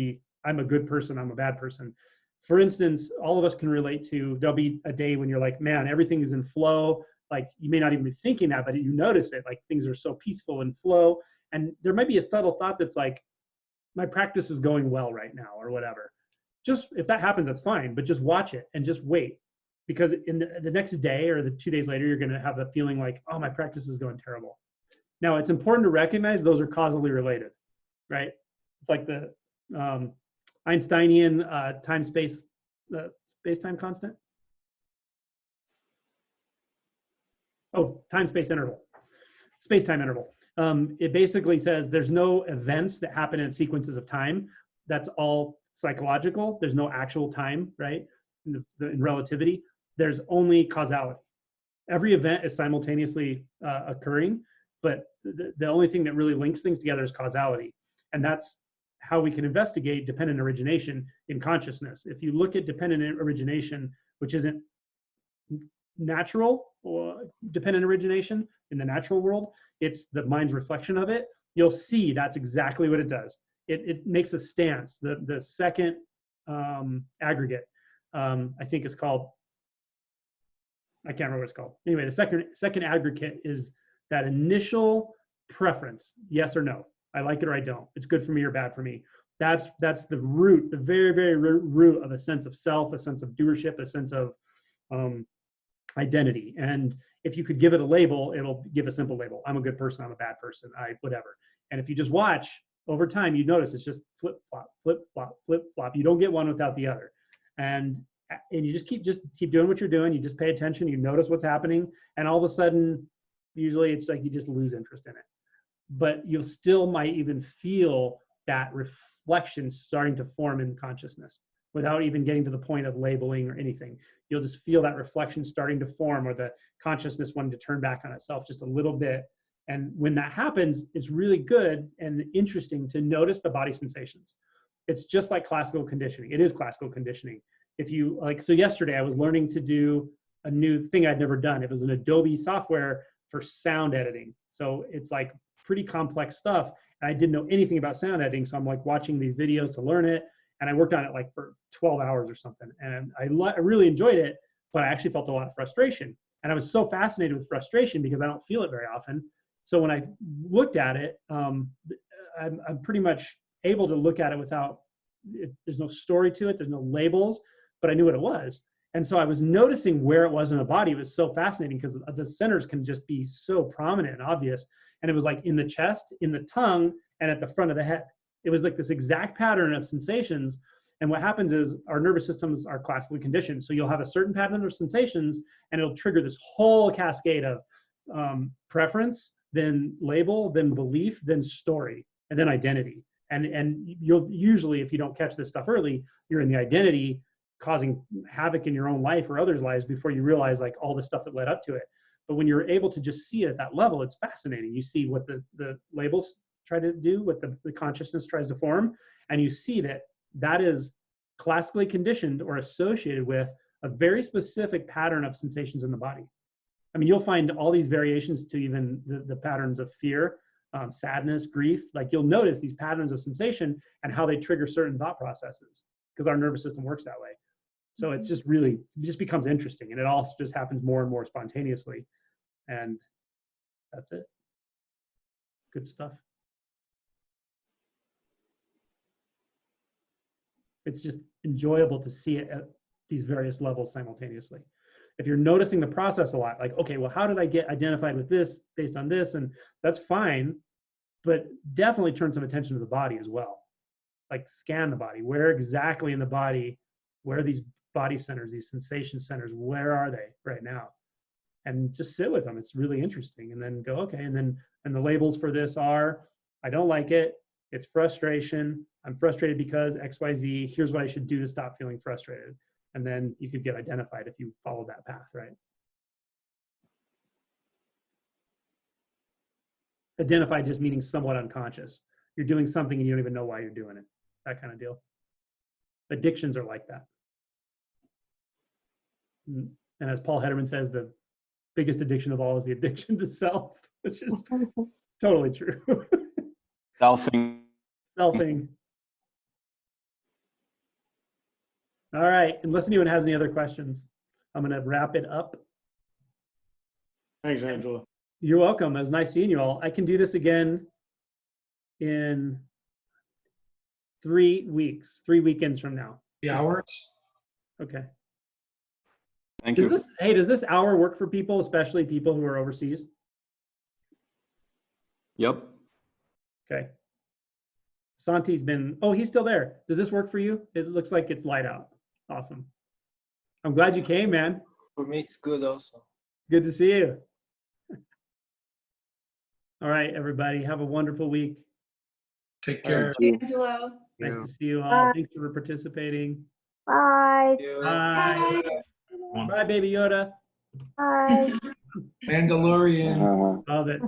I'm a good person, I'm a bad person. For instance, all of us can relate to, there'll be a day when you're like, man, everything is in flow. Like you may not even be thinking that, but you notice it, like things are so peaceful and flow. And there might be a subtle thought that's like, my practice is going well right now or whatever. Just if that happens, that's fine, but just watch it and just wait. Because in the next day or the 2 days later, you're going to have a feeling like, oh, my practice is going terrible. Now, it's important to recognize those are causally related, right? It's like the Einsteinian time-space, space-time constant. Oh, time-space interval, space-time interval. It basically says there's no events that happen in sequences of time. That's all psychological. There's no actual time, right? In relativity, there's only causality. Every event is simultaneously occurring, but the only thing that really links things together is causality. And that's how we can investigate dependent origination in consciousness. If you look at dependent origination, which isn't natural or dependent origination in the natural world, it's the mind's reflection of it, you'll see that's exactly what it does. It makes a stance. The second aggregate, I think is called, I can't remember what it's called. Anyway, the second aggregate is that initial preference, yes or no. I like it or I don't. It's good for me or bad for me. That's the root, the very, very root of a sense of self, a sense of doership, a sense of identity. And if you could give it a label, it'll give a simple label. I'm a good person, I'm a bad person, whatever. And if you just watch over time, you notice it's just flip, flop, flip, flop, flip, flop. You don't get one without the other. And you just keep doing what you're doing. You just pay attention, you notice what's happening, and all of a sudden, usually it's like you just lose interest in it. But you'll still might even feel that reflection starting to form in consciousness without even getting to the point of labeling or anything. You'll just feel that reflection starting to form, or the consciousness wanting to turn back on itself just a little bit. And when that happens, it's really good and interesting to notice the body sensations. It's just like classical conditioning. It is classical conditioning. If you like, so yesterday I was learning to do a new thing I'd never done. It was an Adobe software for sound editing. So it's like pretty complex stuff. And I didn't know anything about sound editing. So I'm like watching these videos to learn it. And I worked on it like for 12 hours or something. And I really enjoyed it, but I actually felt a lot of frustration. And I was so fascinated with frustration because I don't feel it very often. So when I looked at it, I'm pretty much able to look at it without, there's no story to it, there's no labels, but I knew what it was. And so I was noticing where it was in the body. It was so fascinating because the centers can just be so prominent and obvious. And it was like in the chest, in the tongue, and at the front of the head. It was like this exact pattern of sensations. And what happens is our nervous systems are classically conditioned. So you'll have a certain pattern of sensations, and it'll trigger this whole cascade of preference, then label, then belief, then story, and then identity. And you'll usually, if you don't catch this stuff early, you're in the identity, causing havoc in your own life or others' lives before you realize like all the stuff that led up to it. But when you're able to just see it at that level, it's fascinating. You see what the labels try to do, what the consciousness tries to form, and you see that that is classically conditioned or associated with a very specific pattern of sensations in the body. I mean, you'll find all these variations to even the patterns of fear, sadness, grief. Like you'll notice these patterns of sensation and how they trigger certain thought processes because our nervous system works that way. So it's just really, it just becomes interesting, and it all just happens more and more spontaneously. And that's it. Good stuff. It's just enjoyable to see it at these various levels simultaneously. If you're noticing the process a lot, like, okay, well, how did I get identified with this based on this? And that's fine, but definitely turn some attention to the body as well. Like scan the body. Where exactly in the body, where are these body centers, these sensation centers, where are they right now? And just sit with them. It's really interesting. And then go, okay, and the labels for this are, I don't like it. It's frustration. I'm frustrated because XYZ. Here's what I should do to stop feeling frustrated. And then you could get identified if you follow that path, right? Identified just meaning somewhat unconscious. You're doing something and you don't even know why you're doing it. That kind of deal. Addictions are like that. And as Paul Hederman says, the biggest addiction of all is the addiction to self, which is totally true. Selfing. Selfing. All right, unless anyone has any other questions, I'm going to wrap it up. Thanks, Angela. You're welcome. It was nice seeing you all. I can do this again in 3 weeks, 3 weekends from now. 3 hours? Okay. Thank you. Does this hour work for people, especially people who are overseas? Yep. Okay. Santi's been, oh, he's still there. Does this work for you? It looks like it's light out. Awesome. I'm glad you came, man. For me, it's good also. Good to see you. All right, everybody. Have a wonderful week. Take care. Angelo. Nice to see you all. Bye. Thanks for participating. Bye. Bye. Bye, Baby Yoda. Bye. Mandalorian. Love it.